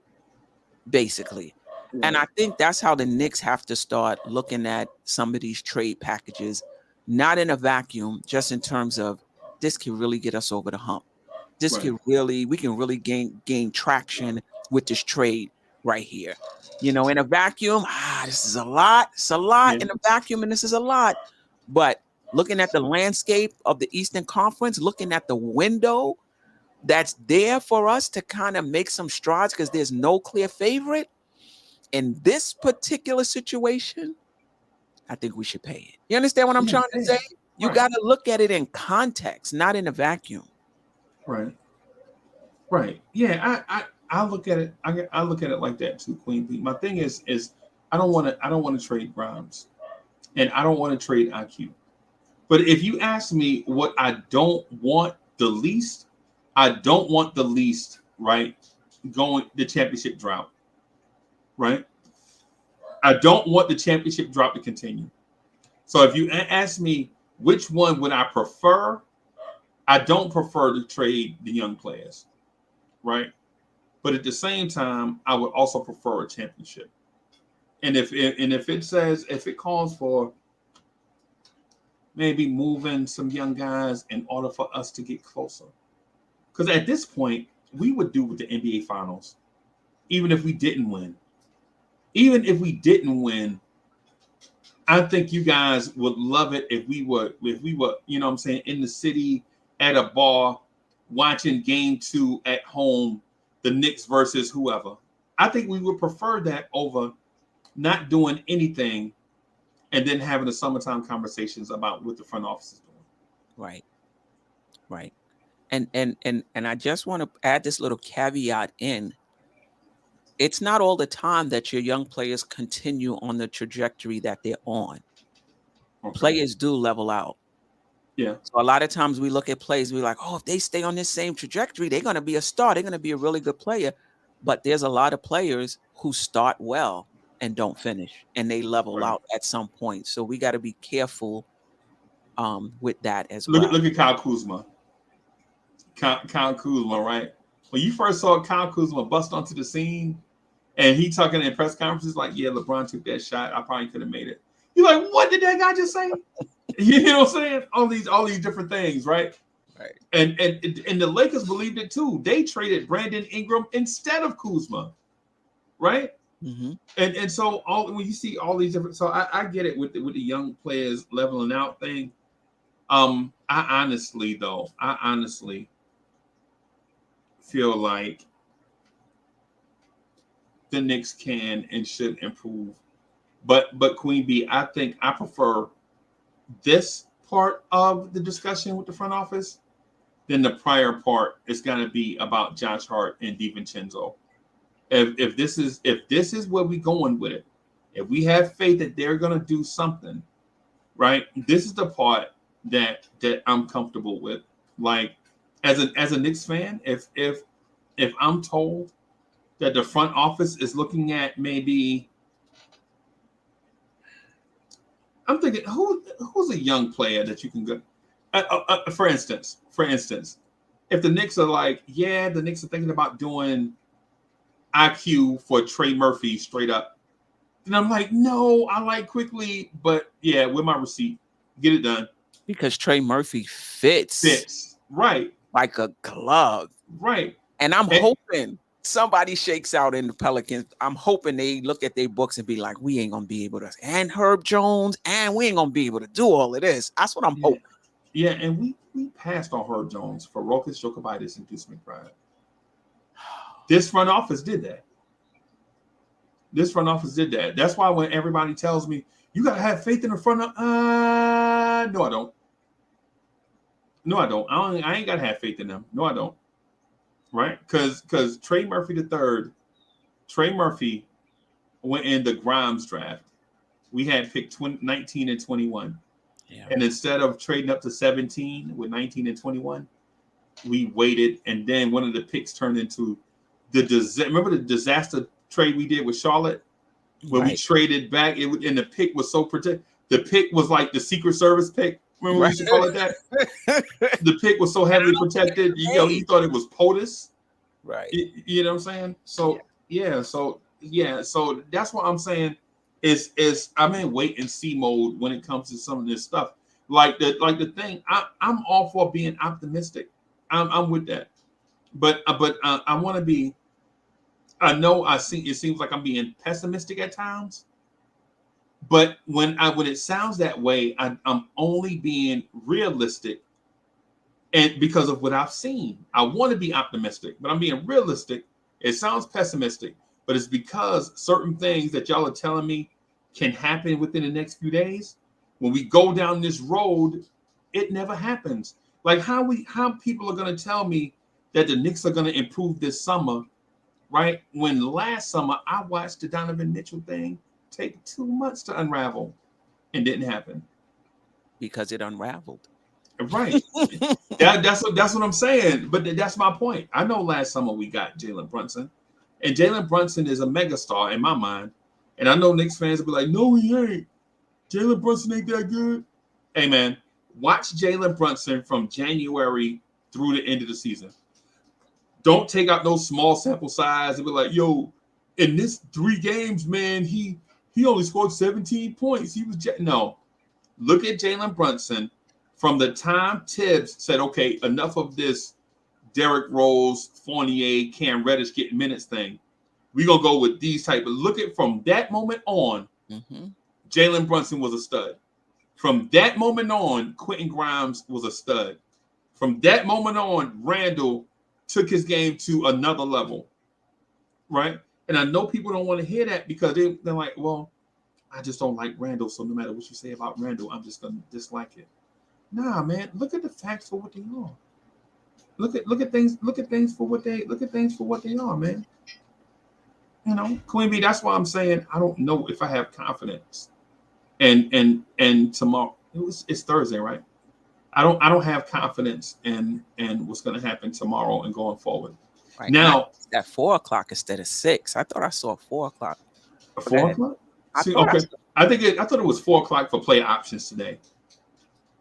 basically. Right. And I think that's how the Knicks have to start looking at some of these trade packages, not in a vacuum, just in terms of this can really get us over the hump. This right. We can really gain traction with this trade right here. In a vacuum, this is a lot. It's a lot in a vacuum, and this is a lot. But looking at the landscape of the Eastern Conference, looking at the window that's there for us to kind of make some strides because there's no clear favorite. In this particular situation, I think we should pay it. You understand what I'm trying to say? You got to look at it in context, not in a vacuum. Right. Yeah, I look at it. I look at it like that too, Queen Bee. My thing is I don't want to trade Grimes, and I don't want to trade IQ. But if you ask me what I don't want the least, right, going the championship drought. Right? I don't want the championship drought to continue. So if you ask me which one would I prefer, I don't prefer to trade the young players. right? But at the same time, I would also prefer a championship. And if it calls for maybe moving some young guys in order for us to get closer, because at this point we would do with the NBA Finals, even if we didn't win. Even if we didn't win, I think you guys would love it if we were, you know what I'm saying, in the city at a bar watching game 2 at home, the Knicks versus whoever. I think we would prefer that over not doing anything and then having the summertime conversations about what the front office is doing. Right. Right. And I just want to add this little caveat in. It's not all the time that your young players continue on the trajectory that they're on. Okay. Players do level out. Yeah. So a lot of times we look at plays, we're like, oh, if they stay on this same trajectory, they're going to be a star. They're going to be a really good player. But there's a lot of players who start well and don't finish, and they level Right. out at some point. So we got to be careful with that as well. Look at Kyle Kuzma. Kyle Kuzma, right? When you first saw Kyle Kuzma bust onto the scene, and he talking in press conferences like, "Yeah, LeBron took that shot. I probably could have made it." You're like, "What did that guy just say?" You know what I'm saying? All these different things, right? Right. And the Lakers believed it too. They traded Brandon Ingram instead of Kuzma, right? Mm-hmm. And so when you see all these different, so I get it with the young players leveling out thing. I honestly feel like the Knicks can and should improve. But Queen B, I think I prefer this part of the discussion with the front office than the prior part. It's gonna be about Josh Hart and DiVincenzo. If this is where we're going with it, if we have faith that they're gonna do something, right? This is the part that I'm comfortable with. Like as a Knicks fan, if I'm told that the front office is looking at maybe, I'm thinking who's a young player that you can go. For instance, if the Knicks are like, yeah, the Knicks are thinking about doing IQ for Trey Murphy straight up, then I'm like, no, I like Quickly, but yeah, with my receipt, get it done. Because Trey Murphy fits right like a glove, right. And I'm hoping somebody shakes out in the Pelicans. I'm hoping they look at their books and be like, we ain't gonna be able to, and Herb Jones, and we ain't gonna be able to do all of this. That's what I'm hoping. Yeah, and we passed on Herb Jones for Rokas Jokovitis and Deuce McBride. This front office did that. That's why when everybody tells me you gotta have faith in the front of, no, I don't. I ain't gotta have faith in them. No, I don't. Right? Because Trey Murphy III, Trey Murphy went in the Grimes draft. We had picked 19 and 21. Yeah. And instead of trading up to 17 with 19 and 21, we waited, and then one of the picks turned into remember the disaster trade we did with Charlotte, where we traded back, and the pick was so protected. The pick was like the Secret Service pick. Remember we used to call it that? The pick was so heavily protected. You thought it was POTUS. Right. You know what I'm saying? So so that's what I'm saying. Is I'm in wait and see mode when it comes to some of this stuff. Like the thing, I'm all for being optimistic. I'm with that. But I want to be. I know it seems like I'm being pessimistic at times. But when it sounds that way, I'm only being realistic, and because of what I've seen. I want to be optimistic, but I'm being realistic. It sounds pessimistic, but it's because certain things that y'all are telling me can happen within the next few days. When we go down this road, it never happens. Like how people are going to tell me that the Knicks are going to improve this summer, right? When last summer I watched the Donovan Mitchell thing take 2 months to unravel and didn't happen. Because it unraveled. Right. That's what I'm saying. But that's my point. I know last summer we got Jalen Brunson, and Jalen Brunson is a megastar in my mind. And I know Knicks fans will be like, no, he ain't. Jalen Brunson ain't that good. Hey, man, watch Jalen Brunson from January through the end of the season. Don't take out those small sample size and be like, yo, in this 3 games, man, he only scored 17 points. He was no. Look at Jalen Brunson from the time Tibbs said, okay, enough of this Derrick Rose, Fournier, Cam Reddish getting minutes thing. We're going to go with these type of, look at from that moment on, Jalen Brunson was a stud. From that moment on, Quentin Grimes was a stud. From that moment on, Randall took his game to another level, right? And I know people don't want to hear that because they're like, well, I just don't like Randall, so no matter what you say about Randall, I'm just going to dislike it. Nah, man, look at the facts for what they are. Look at things for what they are, man. You know, Queen B, that's why I'm saying I don't know if I have confidence. And tomorrow, it's Thursday, right? I don't have confidence in what's going to happen tomorrow and going forward. Right. Now at 4 o'clock instead of 6. I thought I saw 4 o'clock. 4 o'clock? I thought it was 4 o'clock for player options today.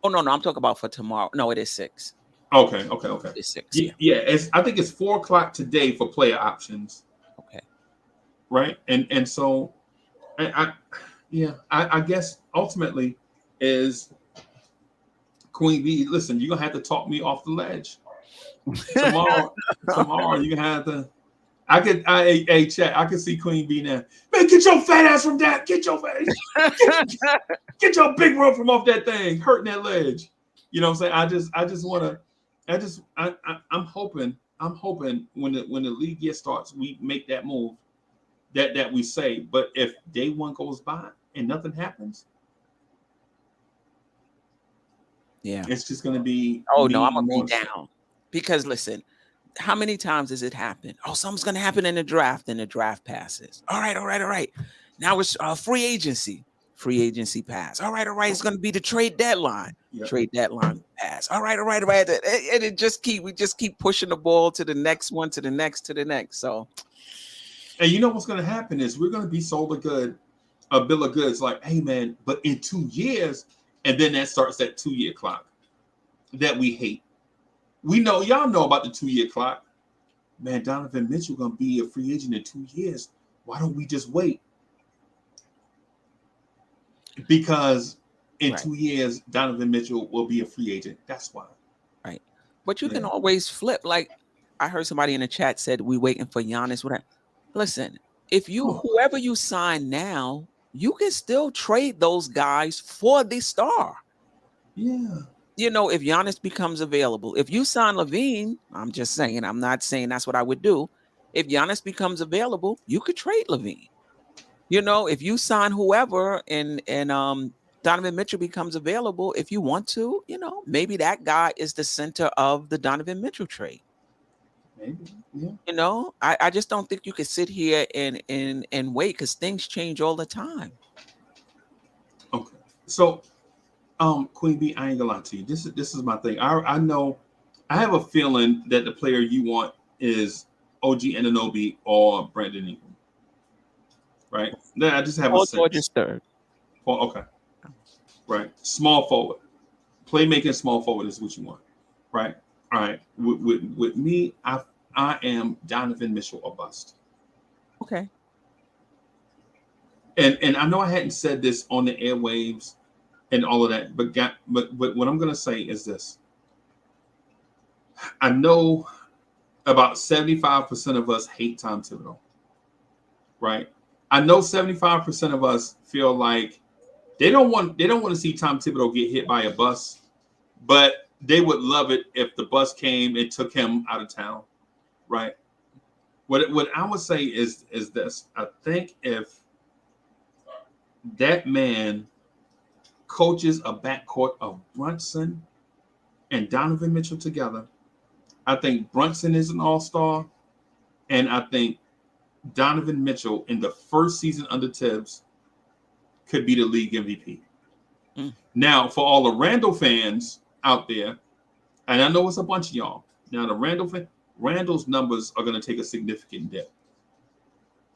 Oh no, I'm talking about for tomorrow. No, it is 6. Okay. It's 6. Yeah. I think it's 4 o'clock today for player options. Okay. Right, and so, I guess ultimately is Queen B. Listen, you're gonna have to talk me off the ledge tomorrow. Tomorrow you're gonna have to. I can see Queen B now. Man, get your fat ass from that. Get your get your big rope from off that thing, hurting that ledge. You know what I'm saying? I'm hoping when the league year starts, we make that move that we say. But if day one goes by and nothing happens, it's just gonna be. Oh no, I'm gonna be down because listen. How many times does it happen? Oh, something's going to happen in the draft, and the draft passes. All right. Now it's free agency pass. All right. It's going to be the trade deadline. Yep. Trade deadline pass. All right. And we just keep pushing the ball to the next one, to the next. So, and you know what's going to happen is we're going to be sold a bill of goods. Like, hey man, but in 2 years, and then that starts that 2-year clock that we hate. We know y'all know about the 2-year clock. Man, Donovan Mitchell gonna be a free agent in 2 years. Why don't we just wait? Because in 2 years, Donovan Mitchell will be a free agent. That's why. Right. But you can always flip. Like I heard somebody in the chat said we waiting for Giannis. Listen, if whoever you sign now, you can still trade those guys for the star. Yeah. You know, if Giannis becomes available, if you sign Levine, I'm just saying, I'm not saying that's what I would do. If Giannis becomes available, you could trade Levine. You know, if you sign whoever and Donovan Mitchell becomes available, if you want to, you know, maybe that guy is the center of the Donovan Mitchell trade. Maybe, yeah. You know, I just don't think you could sit here and wait because things change all the time. Okay, so. Queen B, I ain't gonna lie to you. This is my thing. I know, I have a feeling that the player you want is OG Anunoby or Brandon Ingram. Right? I just have a sense. Georgia's third. Okay. Right. Small forward. Playmaking small forward is what you want. Right? All right. With me, I am Donovan Mitchell or bust. Okay. And I know I hadn't said this on the airwaves and all of that, but what I'm going to say is this. I know about 75% of us hate Tom Thibodeau, right? I know 75% of us feel like they don't want to see Tom Thibodeau get hit by a bus, but they would love it if the bus came and took him out of town, right? What I would say is this. I think if that man coaches a backcourt of Brunson and Donovan Mitchell together, I think Brunson is an all-star, and I think Donovan Mitchell in the first season under Tibbs could be the league MVP. Now, for all the Randall fans out there, and I know it's a bunch of y'all. Now, the Randall's numbers are going to take a significant dip.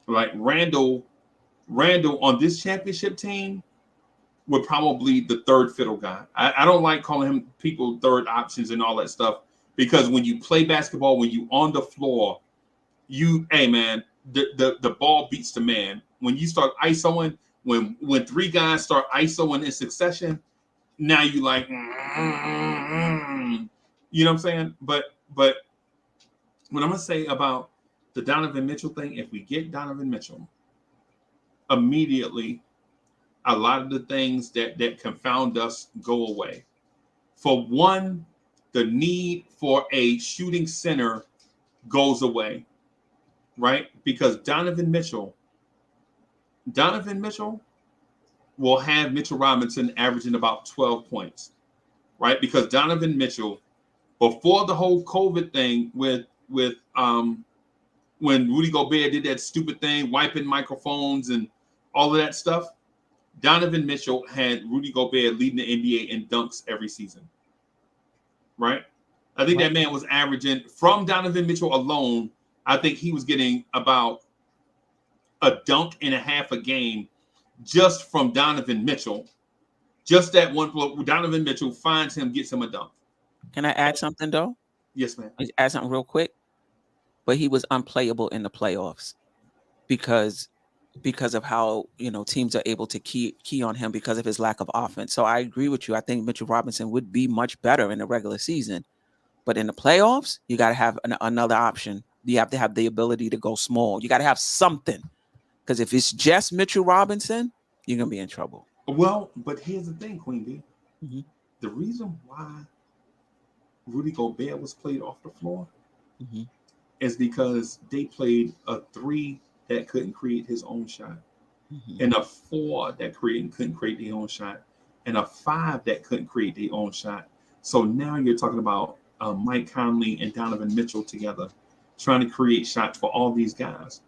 Like Randall on this championship team were probably the third fiddle guy. I don't like calling him people third options and all that stuff Because when you play basketball, when you on the floor, hey man, the ball beats the man. When you start isoing, when three guys start isoing in succession, now you like, you know what I'm saying? But what I'm gonna say about the Donovan Mitchell thing, if we get Donovan Mitchell, immediately a lot of the things that confound us go away. For one, the need for a shooting center goes away, right? Because Donovan Mitchell will have Mitchell Robinson averaging about 12 points, right? Because Donovan Mitchell, before the whole COVID thing with when Rudy Gobert did that stupid thing, wiping microphones and all of that stuff, Donovan Mitchell had Rudy Gobert leading the NBA in dunks every season, right? I think that man was averaging, from Donovan Mitchell alone, I think he was getting about a dunk and a half a game just from Donovan Mitchell. Just that one blow, Donovan Mitchell finds him, gets him a dunk. Can I add something, though? Yes, man. Add something real quick. But he was unplayable in the playoffs because of how, teams are able to key on him because of his lack of offense. So I agree with you. I think Mitchell Robinson would be much better in the regular season. But in the playoffs, you got to have another option. You have to have the ability to go small. You got to have something. Because if it's just Mitchell Robinson, you're going to be in trouble. Well, but here's the thing, Queen B. Mm-hmm. The reason why Rudy Gobert was played off the floor is because they played a 3 that couldn't create his own shot, and a 4 that couldn't create their own shot, and a 5 that couldn't create their own shot. So now you're talking about Mike Conley and Donovan Mitchell together trying to create shots for all these guys.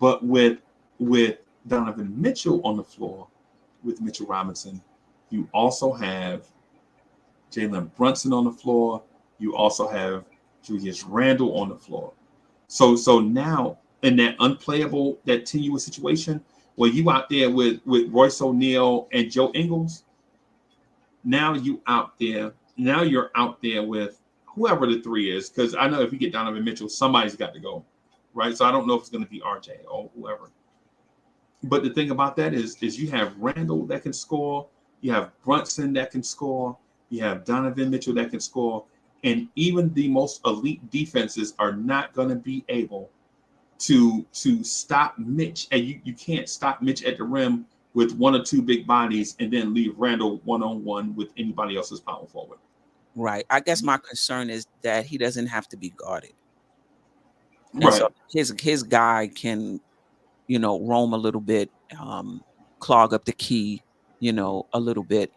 But with Donovan Mitchell on the floor, with Mitchell Robinson, you also have Jalen Brunson on the floor. You also have Julius Randle on the floor. So now in that unplayable, that tenuous situation where you out there with Royce O'Neal and Joe Ingles, now you're out there with whoever the 3 is, because I know if you get Donovan Mitchell, somebody's got to go, right? So I don't know if it's going to be RJ or whoever. But the thing about that is you have Randall that can score, you have Brunson that can score, you have Donovan Mitchell that can score, and even the most elite defenses are not going to be able to stop Mitch. And you can't stop Mitch at the rim with 1 or 2 big bodies and then leave Randall one-on-one with anybody else's power forward. Right. I guess my concern is that he doesn't have to be guarded. And right. So his guy can, roam a little bit, clog up the key, a little bit.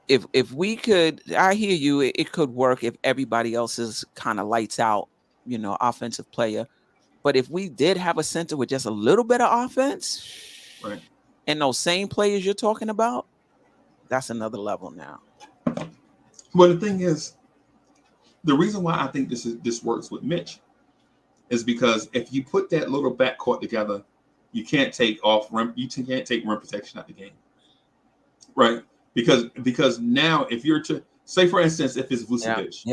If we could, I hear you, it could work if everybody else is kind of lights out, offensive player. But if we did have a center with just a little bit of offense, right, and those same players you're talking about, that's another level now. Well, the thing is, the reason why I think this works with Mitch is because if you put that little backcourt together, you can't take rim protection out the game, right? Because now if you're to say, for instance, if it's Vucevic,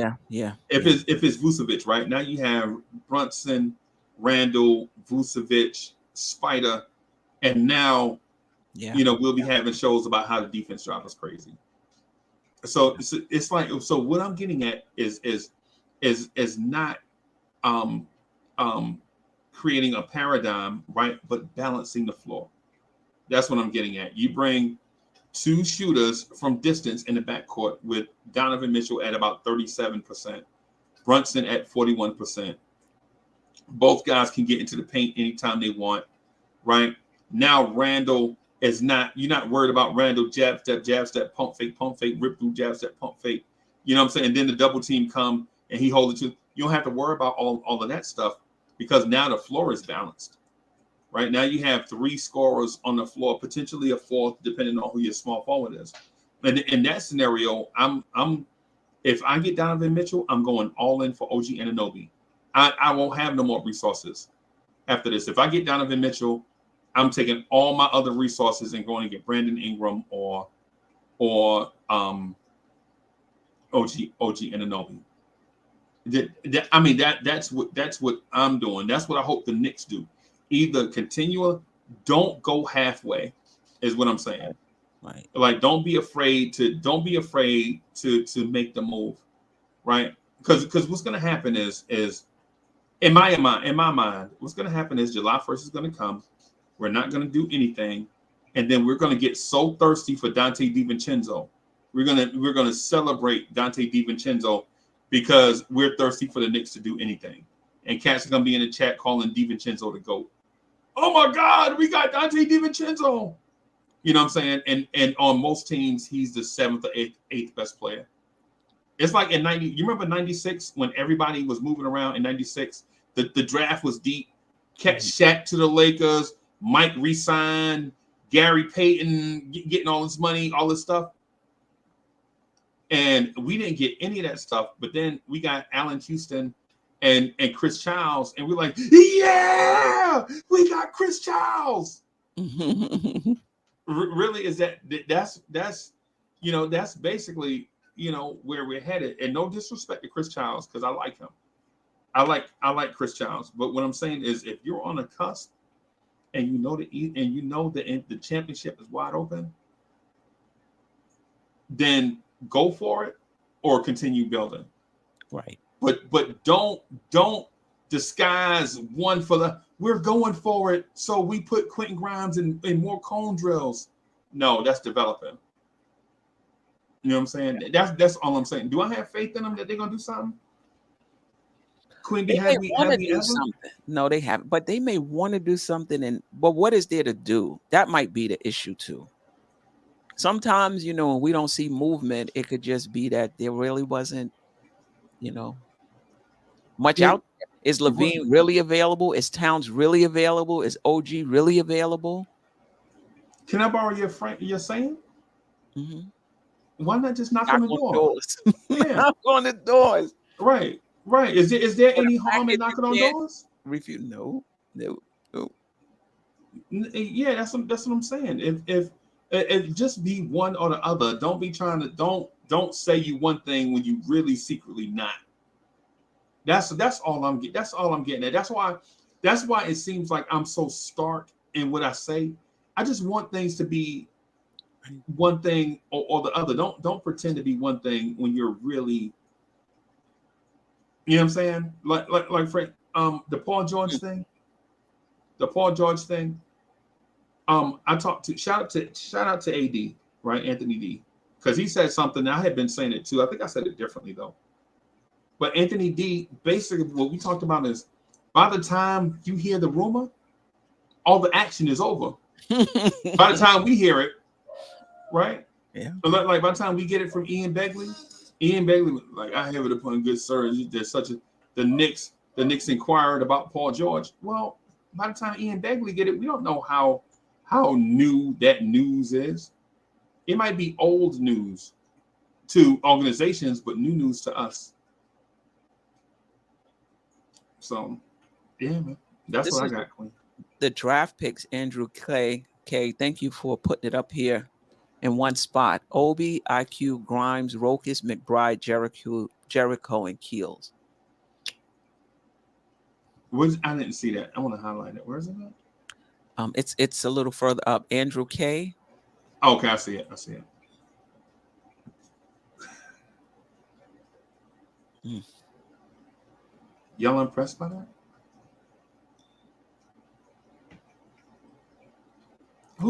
if it's Vucevic, right now you have Brunson, Randall, Vucevic, Spider, and now we'll be having shows about how the defense drives us crazy. So it's like, so what I'm getting at is not creating a paradigm, right? But balancing the floor. That's what I'm getting at. You bring 2 shooters from distance in the backcourt with Donovan Mitchell at about 37%, Brunson at 41%. Both guys can get into the paint anytime they want, right? Now Randall is not, you're not worried about Randall jab step, pump fake, rip through, jab step, pump fake. You know what I'm saying? And then the double team come and he holds it to, you don't have to worry about all of that stuff because now the floor is balanced, right? Now you have 3 scorers on the floor, potentially a 4th, depending on who your small forward is. And in that scenario, if I get Donovan Mitchell, I'm going all in for OG Anunoby. I won't have no more resources after this. If I get Donovan Mitchell, I'm taking all my other resources and going to get Brandon Ingram or OG Anunoby. I mean, that's what I'm doing. That's what I hope the Knicks do. Either continue, don't go halfway, is what I'm saying. Right. Like, don't be afraid to make the move, right? Because what's going to happen is in my mind, what's going to happen is July 1st is going to come. We're not going to do anything, and then we're going to get so thirsty for Dante DiVincenzo. We're gonna celebrate Dante DiVincenzo because we're thirsty for the Knicks to do anything. And cats are gonna be in the chat calling DiVincenzo the GOAT. Oh my God, we got Dante DiVincenzo. You know what I'm saying? And on most teams, he's the 7th or 8th best player. It's like in 90, you remember 96 when everybody was moving around in 96? The draft was deep. Kept Shaq to the Lakers, Mike re-signed, Gary Payton getting all this money, all this stuff. And we didn't get any of that stuff. But then we got Allen Houston and Chris Childs. And we're like, yeah, we got Chris Childs. Really, is that's basically, where we're headed. And no disrespect to Chris Childs, because I like him. I like Chris Childs. But what I'm saying is, if you're on a cusp and you know the championship is wide open, then go for it or continue building. Right. But don't disguise one for the we're going for it. So we put Quentin Grimes in more cone drills. No, that's developing. You know what I'm saying? That's all I'm saying. Do I have faith in them that they're gonna do something? Quentin, have we ever? Something. No, they haven't. But they may want to do something. But what is there to do? That might be the issue too. Sometimes, when we don't see movement, it could just be that there really wasn't, much out there. Is Levine really available? Is Towns really available? Is OG really available? Can I borrow your saying? Mm-hmm. Why not just knock on the doors? Yeah. Knock on the doors. Right. Is there any harm in knocking on doors? Refuse? No. Yeah, that's what I'm saying. If just be one or the other. Don't be trying to don't say you one thing when you really secretly not. That's all I'm getting. That's all I'm getting at. That's why it seems like I'm so stark in what I say. I just want things to be one thing or the other. Don't pretend to be one thing when you're really. You know what I'm saying? Like Frank, the Paul George thing. The Paul George thing. I talked to shout out to AD, right? Anthony D, because he said something. I had been saying it too. I think I said it differently though. But Anthony D, basically what we talked about is by the time you hear the rumor, all the action is over. By the time we hear it, right? Yeah. Like by the time we get it from Ian Begley, like, I have it upon good sir. There's such the Knicks inquired about Paul George. Well, by the time Ian Begley get it, we don't know how new that news is. It might be old news to organizations, but new news to us. So, yeah, man. That's what I got, Queen. The draft picks, Andrew K, thank you for putting it up here in one spot. Obi, IQ, Grimes, Rokas, McBride, Jericho, and Keels. I didn't see that. I want to highlight it. Where is it at? It's a little further up. Andrew K. Okay, I see it. Y'all impressed by that?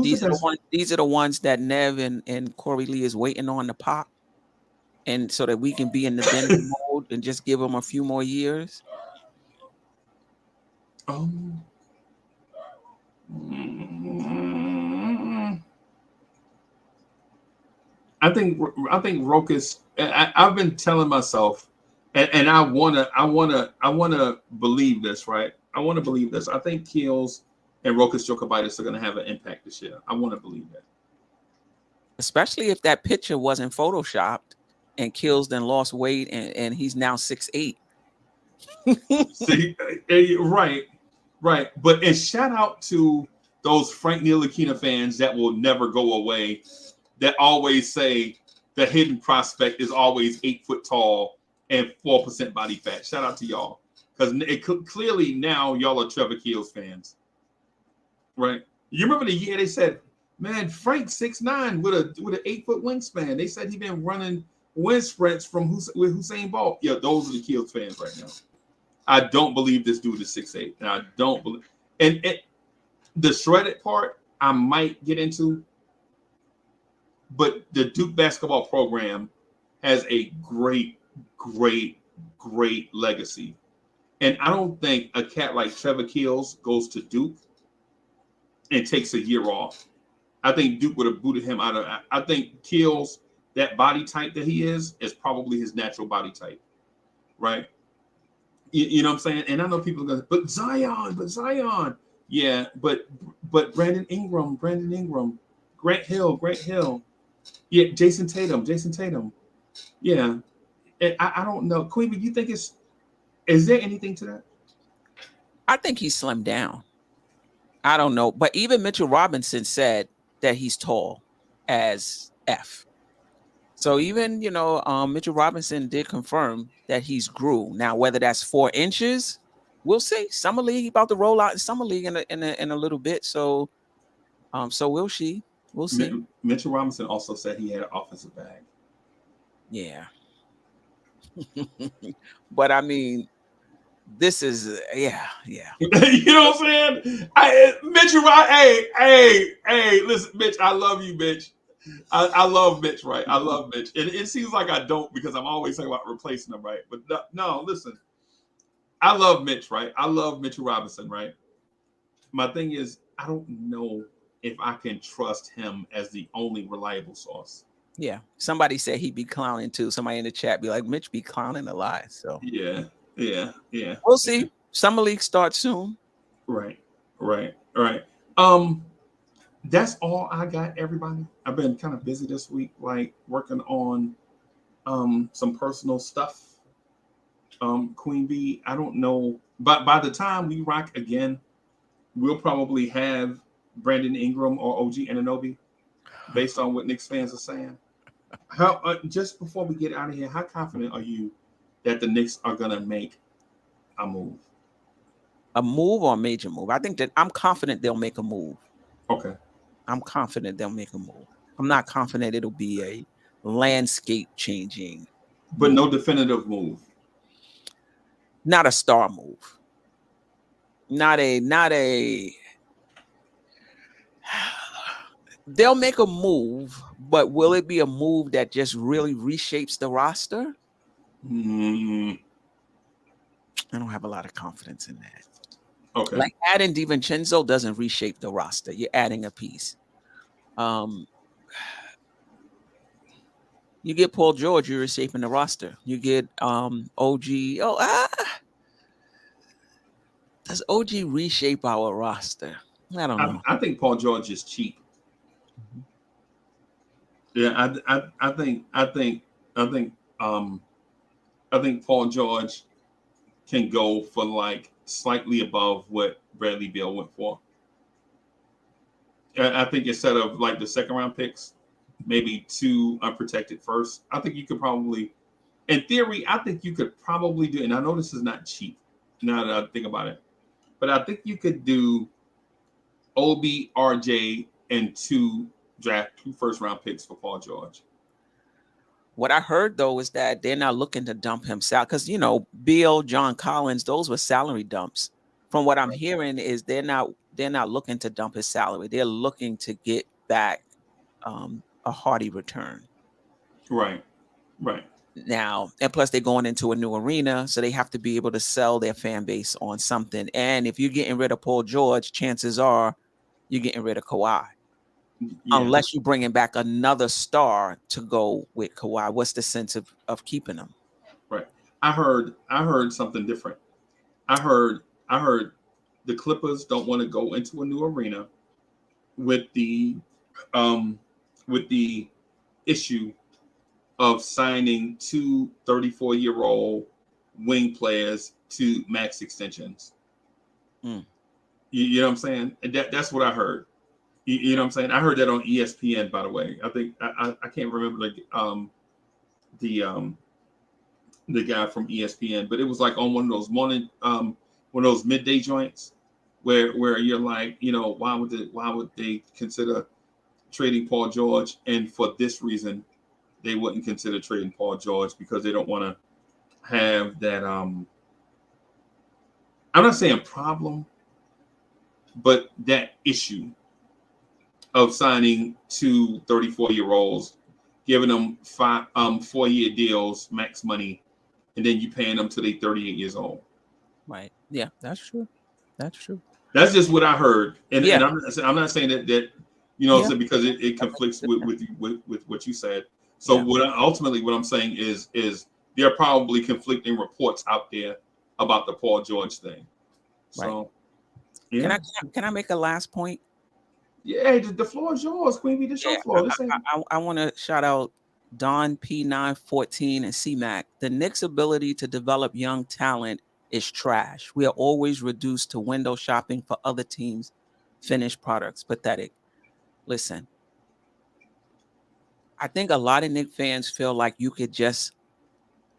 These are the ones that Nev and Corey Lee is waiting on to pop, and so that we can be in the Denver mode and just give them a few more years. I think Rokas. I've been telling myself, and I wanna believe this, right? I want to believe this. I think Keels and Rokas Jokovitis are going to have an impact this year. I want to believe that. Especially if that picture wasn't photoshopped and Keels then lost weight and he's now 6'8". See, right. But and shout out to those Frank Ntilikina fans that will never go away, that always say the hidden prospect is always 8 foot tall and 4% body fat. Shout out to y'all. Because clearly now y'all are Trevor Keels fans. Right? You remember the year they said, man, Frank 6'9" with an 8-foot wingspan. They said he been running wind sprints with Usain Bolt. Yeah, those are the Keels fans right now. I don't believe this dude is 6'8", and I don't believe. And the shredded part I might get into, but the Duke basketball program has a great legacy, and I don't think a cat like Trevor Keels goes to Duke and takes a year off. I think Duke would have booted him out of. I think Keels, that body type that he is probably his natural body type, right? You know what I'm saying? And I know people are going, but Zion. Yeah, but Brandon Ingram, Grant Hill. Yeah, Jason Tatum. Yeah. And I don't know. Queen, but you think is there anything to that? I think he slimmed down. I don't know. But even Mitchell Robinson said that he's tall as F. So even, Mitchell Robinson did confirm that he's grew. Now, whether that's 4 inches, we'll see. Summer League, he about to roll out in Summer League in a little bit. So we'll see. We'll see. Mitchell Robinson also said he had an offensive bag. Yeah. But I mean, this is yeah. You know what I'm saying? Mitchell, hey, listen, Mitch, I love you, Mitch. I love Mitch, right? I love Mitch. And it seems like I don't because I'm always talking about replacing him, right? But no, listen. I love Mitch, right? I love Mitchell Robinson, right? My thing is, I don't know if I can trust him as the only reliable source. Yeah. Somebody said he'd be clowning too. Somebody in the chat be like, Mitch be clowning a lot. So yeah. We'll see. Summer League starts soon. Right. That's all I got, everybody. I've been kind of busy this week, like working on some personal stuff. Queen Bee, I don't know, but by the time we rock again, we'll probably have Brandon Ingram or OG Anunoby, based on what Knicks fans are saying. How just before we get out of here, how confident are you that the Knicks are gonna make a move? A move or a major move? I think that I'm confident they'll make a move. Okay. I'm confident they'll make a move. I'm not confident it'll be a landscape changing. But no definitive move. Not a star move. Not a they'll make a move, but will it be a move that just really reshapes the roster? Mm-hmm. I don't have a lot of confidence in that. Okay. Like adding DiVincenzo doesn't reshape the roster. You're adding a piece. You get Paul George, you're reshaping the roster. You get OG. Does OG reshape our roster? I don't know. I think Paul George is cheap. Mm-hmm. Yeah, I think Paul George can go for like slightly above what Bradley Beal went for. I think instead of like the second round picks, maybe 2 unprotected first. I think you could probably, in theory, I think you could probably do, and I know this is not cheap now that I think about it, but I think you could do OB, RJ, and 2 first round picks for Paul George. What I heard though is that they're not looking to dump him out because Beal, John Collins, those were salary dumps. From what I'm hearing is they're not looking to dump his salary. They're looking to get back a hearty return. Right. Now, and plus they're going into a new arena, so they have to be able to sell their fan base on something. And if you're getting rid of Paul George, chances are you're getting rid of Kawhi. Yeah. Unless you're bringing back another star to go with Kawhi. What's the sense of keeping him? Right. I heard something different. I heard the Clippers don't want to go into a new arena with the issue of signing 2 34-year-old wing players to max extensions. You know what I'm saying? That's what I heard. You know what I'm saying? I heard that on ESPN, by the way. I think I can't remember the guy from ESPN, but it was like on one of those morning, one of those midday joints where you're like, why would they consider trading Paul George? And for this reason, they wouldn't consider trading Paul George because they don't want to have that. I'm not saying problem, but that issue of signing two 34-year-olds, giving them 4-year deals, max money, and then you paying them till they 38 years old. Right. Yeah, that's true. That's true. That's just what I heard, and Yeah. and I'm not saying that Yeah. because it conflicts with what you said. So Yeah. ultimately what I'm saying is there are probably conflicting reports out there about the Paul George thing. So, Right. yeah. Can I make a last point? Yeah, the floor is yours, Queen Bee. The show floor. I want to shout out Don P914 and C-Mac. The Knicks' ability to develop young talent is trash. We are always reduced to window shopping for other teams' finished products. Pathetic. Listen, I think a lot of Knicks fans feel like you could just,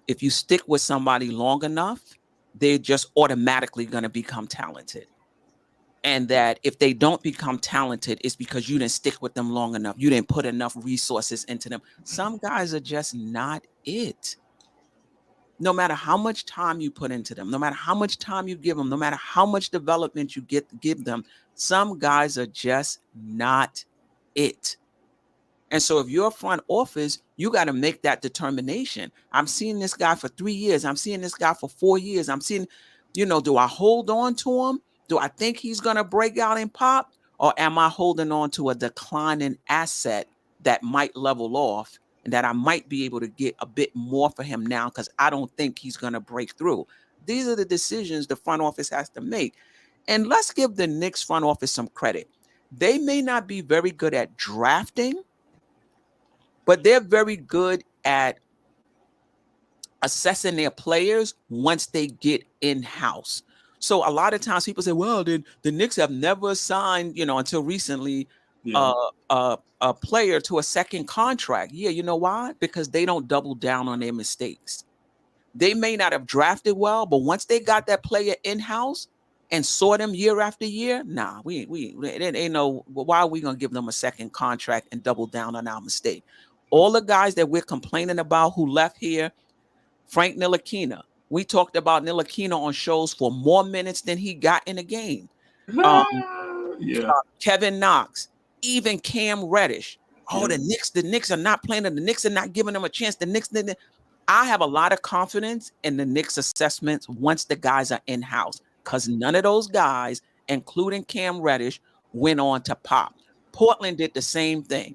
if you stick with somebody long enough, they're just automatically going to become talented. And that if they don't become talented, it's because you didn't stick with them long enough. You didn't put enough resources into them. Some guys are just not it. No matter how much time you put into them, no matter how much time you give them, no matter how much development you give them, some guys are just not it. And so if you're a front office, you got to make that determination. I'm seeing this guy for 3 years. I'm seeing this guy for 4 years. I'm seeing, do I hold on to him? Do I think he's going to break out and pop? Or am I holding on to a declining asset that might level off and that I might be able to get a bit more for him now because I don't think he's going to break through? These are the decisions the front office has to make. And let's give the Knicks front office some credit. They may not be very good at drafting, but they're very good at assessing their players once they get in-house. So a lot of times people say, well, the Knicks have never signed, until recently, a player to a second contract. Yeah, you know why? Because they don't double down on their mistakes. They may not have drafted well, but once they got that player in-house and saw them year after year, nah, we ain't no, why are we going to give them a second contract and double down on our mistake? All the guys that we're complaining about who left here, Frank Ntilikina, we talked about Ntilikina on shows for more minutes than he got in a game. Kevin Knox, even Cam Reddish. Oh, the Knicks are not playing them. The Knicks are not giving them a chance. I have a lot of confidence in the Knicks assessments once the guys are in-house because none of those guys, including Cam Reddish, went on to pop. Portland did the same thing.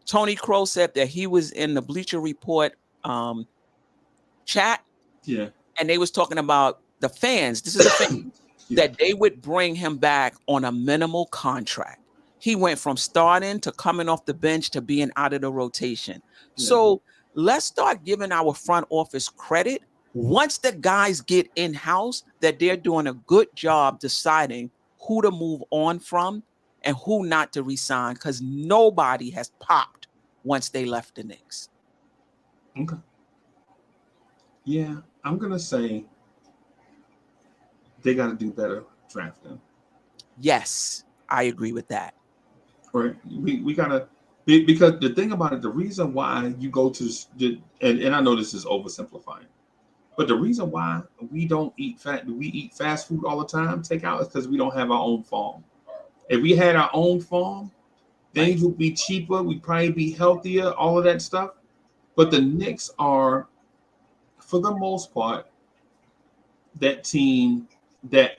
Tony Crow said that he was in the Bleacher Report chat. Yeah. And they was talking about the fans. This is the thing that they would bring him back on a minimal contract. He went from starting to coming off the bench to being out of the rotation. Yeah. So let's start giving our front office credit once the guys get in-house that they're doing a good job deciding who to move on from and who not to resign because nobody has popped once they left the Knicks. Okay. Yeah, I'm going to say they got to do better drafting. Yes, I agree with that. Right. We got to, because the thing about it, the reason why you go to, and I know this is oversimplifying, but the reason why we eat fast food all the time, takeout, is because we don't have our own farm. If we had our own farm, things would be cheaper. We'd probably be healthier, all of that stuff. But the Knicks are, for the most part, that team that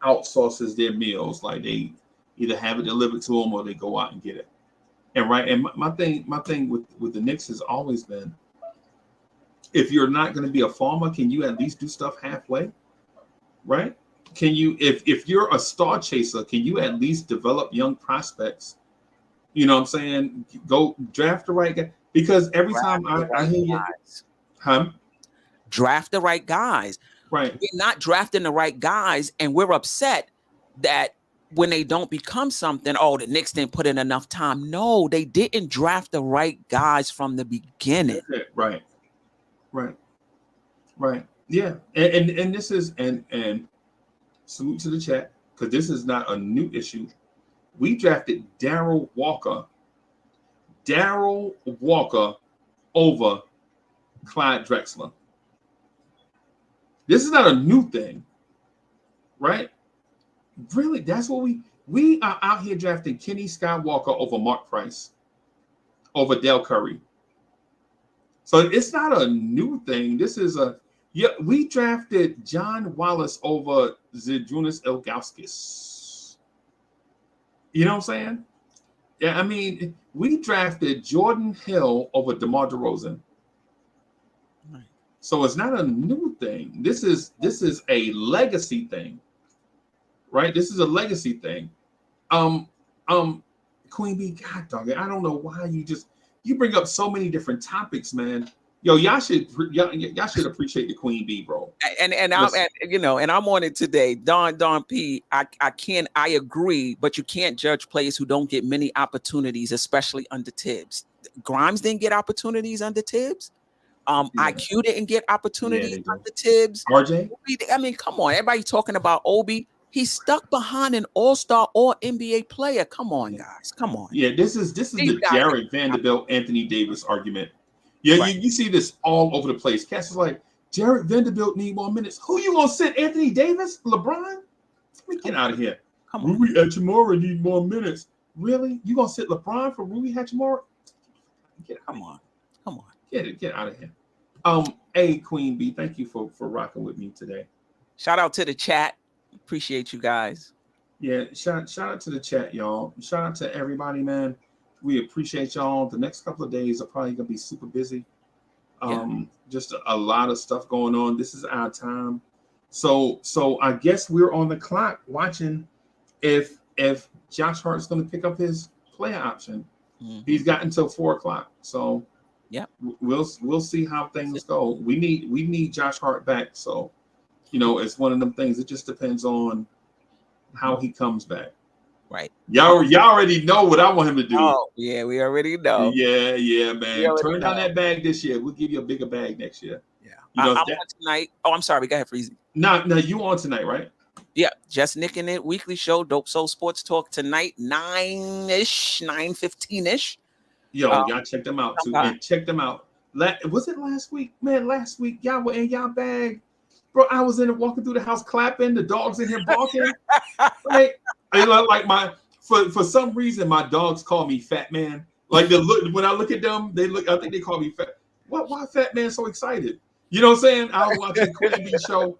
outsources their meals. Like they either have it delivered to them or they go out and get it. And my thing with the Knicks has always been, if you're not going to be a farmer, can you at least do stuff halfway? Right? Can you, if you're a star chaser, can you at least develop young prospects? You know what I'm saying? Go draft the right guy. Because every time I hear you, draft the right guys. Right. We're not drafting the right guys, and we're upset that when they don't become something, the Knicks didn't put in enough time. No, they didn't draft the right guys from the beginning. Right. Right. Yeah. And this is and salute to the chat because this is not a new issue. We drafted Darryl Walker over Clyde Drexler. This is not a new thing, right? Really, that's what we are out here drafting Kenny Skywalker over Mark Price, over Dell Curry. So it's not a new thing. This is we drafted John Wallace over Zydrunas Ilgauskas. You know what I'm saying? Yeah, I mean, we drafted Jordan Hill over DeMar DeRozan. Right. So it's not a new thing. This is a legacy thing. Right? This is a legacy thing. Queen Bee, God dog it. I don't know why you bring up so many different topics, man. Yo, y'all should appreciate the Queen Bee, bro. And I'm on it today. Don P. I agree, but you can't judge players who don't get many opportunities, especially under Tibbs. Grimes didn't get opportunities under Tibbs. IQ didn't get opportunities under Tibbs. RJ, I mean, come on, everybody talking about Obi. He's stuck behind an all-star or NBA player. Come on, guys. Come on. Yeah, this is the Jared Vanderbilt, Anthony Davis argument. Yeah, right. you see this all over the place. Cass is like, Jared Vanderbilt need more minutes. Who you gonna sit? Anthony Davis? LeBron? Let me get out of here. Come on. Rui Hachimura need more minutes. Really? You gonna sit LeBron for Rui Hachimura? Come on. Get out of here. Hey, Queen Bee, thank you for rocking with me today. Shout out to the chat. Appreciate you guys. Yeah, shout out to the chat, y'all. Shout out to everybody, man. We appreciate y'all. The next couple of days are probably gonna be super busy. Just a lot of stuff going on. This is our time. So I guess we're on the clock watching if Josh Hart's gonna pick up his player option. Mm-hmm. He's got until 4:00. So yeah, we'll see how things go. We need Josh Hart back. So it's one of them things. It just depends on how he comes back. Right. Y'all already know what I want him to do. Oh, yeah, we already know. Yeah, man. Turn down that bag this year. We'll give you a bigger bag next year. Yeah. I'm on tonight. Oh, I'm sorry. Go ahead, Freezy. No, you on tonight, right? Yeah. Just Nick and It weekly show, Dope Soul Sports Talk tonight, 9-ish, 9:15-ish. Yo, y'all check them out too. And check them out. Was it last week? Man, last week y'all were in y'all bag. Bro, I was in it walking through the house clapping. The dogs in here barking. For some reason my dogs call me Fat Man. Like when I look at them, I think they call me Fat. Why Fat Man so excited? You know what I'm saying? I was watching Queen Bee show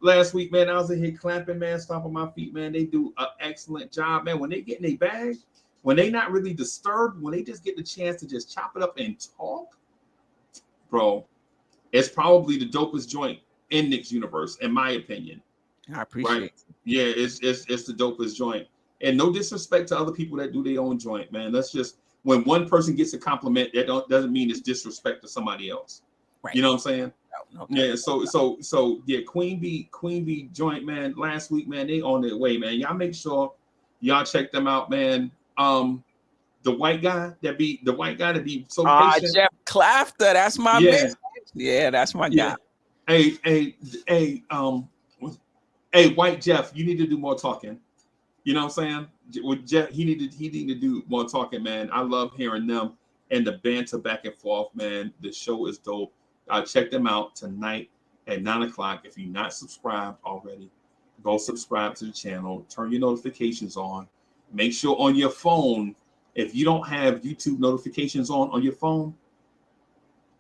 last week, man. I was in here clapping, man, stomping my feet, man. They do an excellent job, man. When they get in their bag, when they not really disturbed, when they just get the chance to just chop it up and talk, bro, it's probably the dopest joint in Knicks universe, in my opinion. I appreciate it. Yeah, it's the dopest joint. And no disrespect to other people that do their own joint, man. That's just when one person gets a compliment, that doesn't mean it's disrespect to somebody else. Right. You know what I'm saying? No. Yeah. So yeah, Queen Bee joint, man. Last week, man, they on their way, man. Y'all make sure y'all check them out, man. The white guy that be so patient. Jeff Clafter, that's my man. Yeah, that's my guy. Hey, White Jeff, you need to do more talking. You know what I'm saying? With Jeff, he need to do more talking, man. I love hearing them and the banter back and forth, man. The show is dope. Check them out tonight at 9:00. If you're not subscribed already, go subscribe to the channel. Turn your notifications on. Make sure on your phone, if you don't have YouTube notifications on your phone,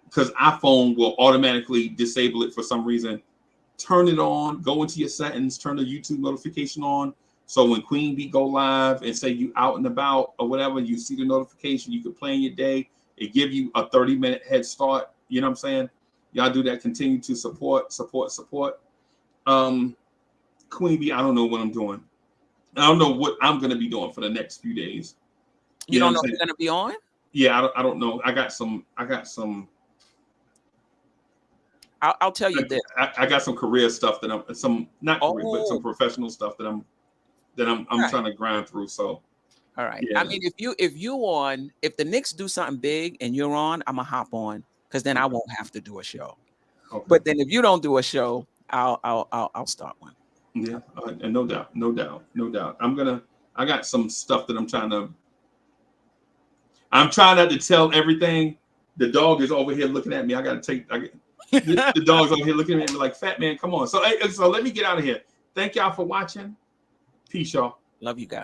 because iPhone will automatically disable it for some reason. Turn it on, go into your settings, turn the YouTube notification on. So when Queen Bee go live and say you out and about or whatever, you see the notification, you can plan your day. It give you a 30-minute head start. You know what I'm saying? Y'all do that. Continue to support. Queen Bee, I don't know what I'm doing. I don't know what I'm going to be doing for the next few days. You don't know what you're going to be on? Yeah, I don't know. I got some. I'll tell you this. I got some career stuff that but some professional stuff that I'm trying to grind through. So, all right. Yeah. I mean, if the Knicks do something big and you're on, I'm gonna hop on because then I won't have to do a show. Okay. But then if you don't do a show, I'll start one. Yeah, and no doubt. I got some stuff that I'm trying not to tell everything. The dog is over here looking at me. The dog's over here looking at me like, fat man, come on. So let me get out of here. Thank y'all for watching. Peace, y'all. Love you guys.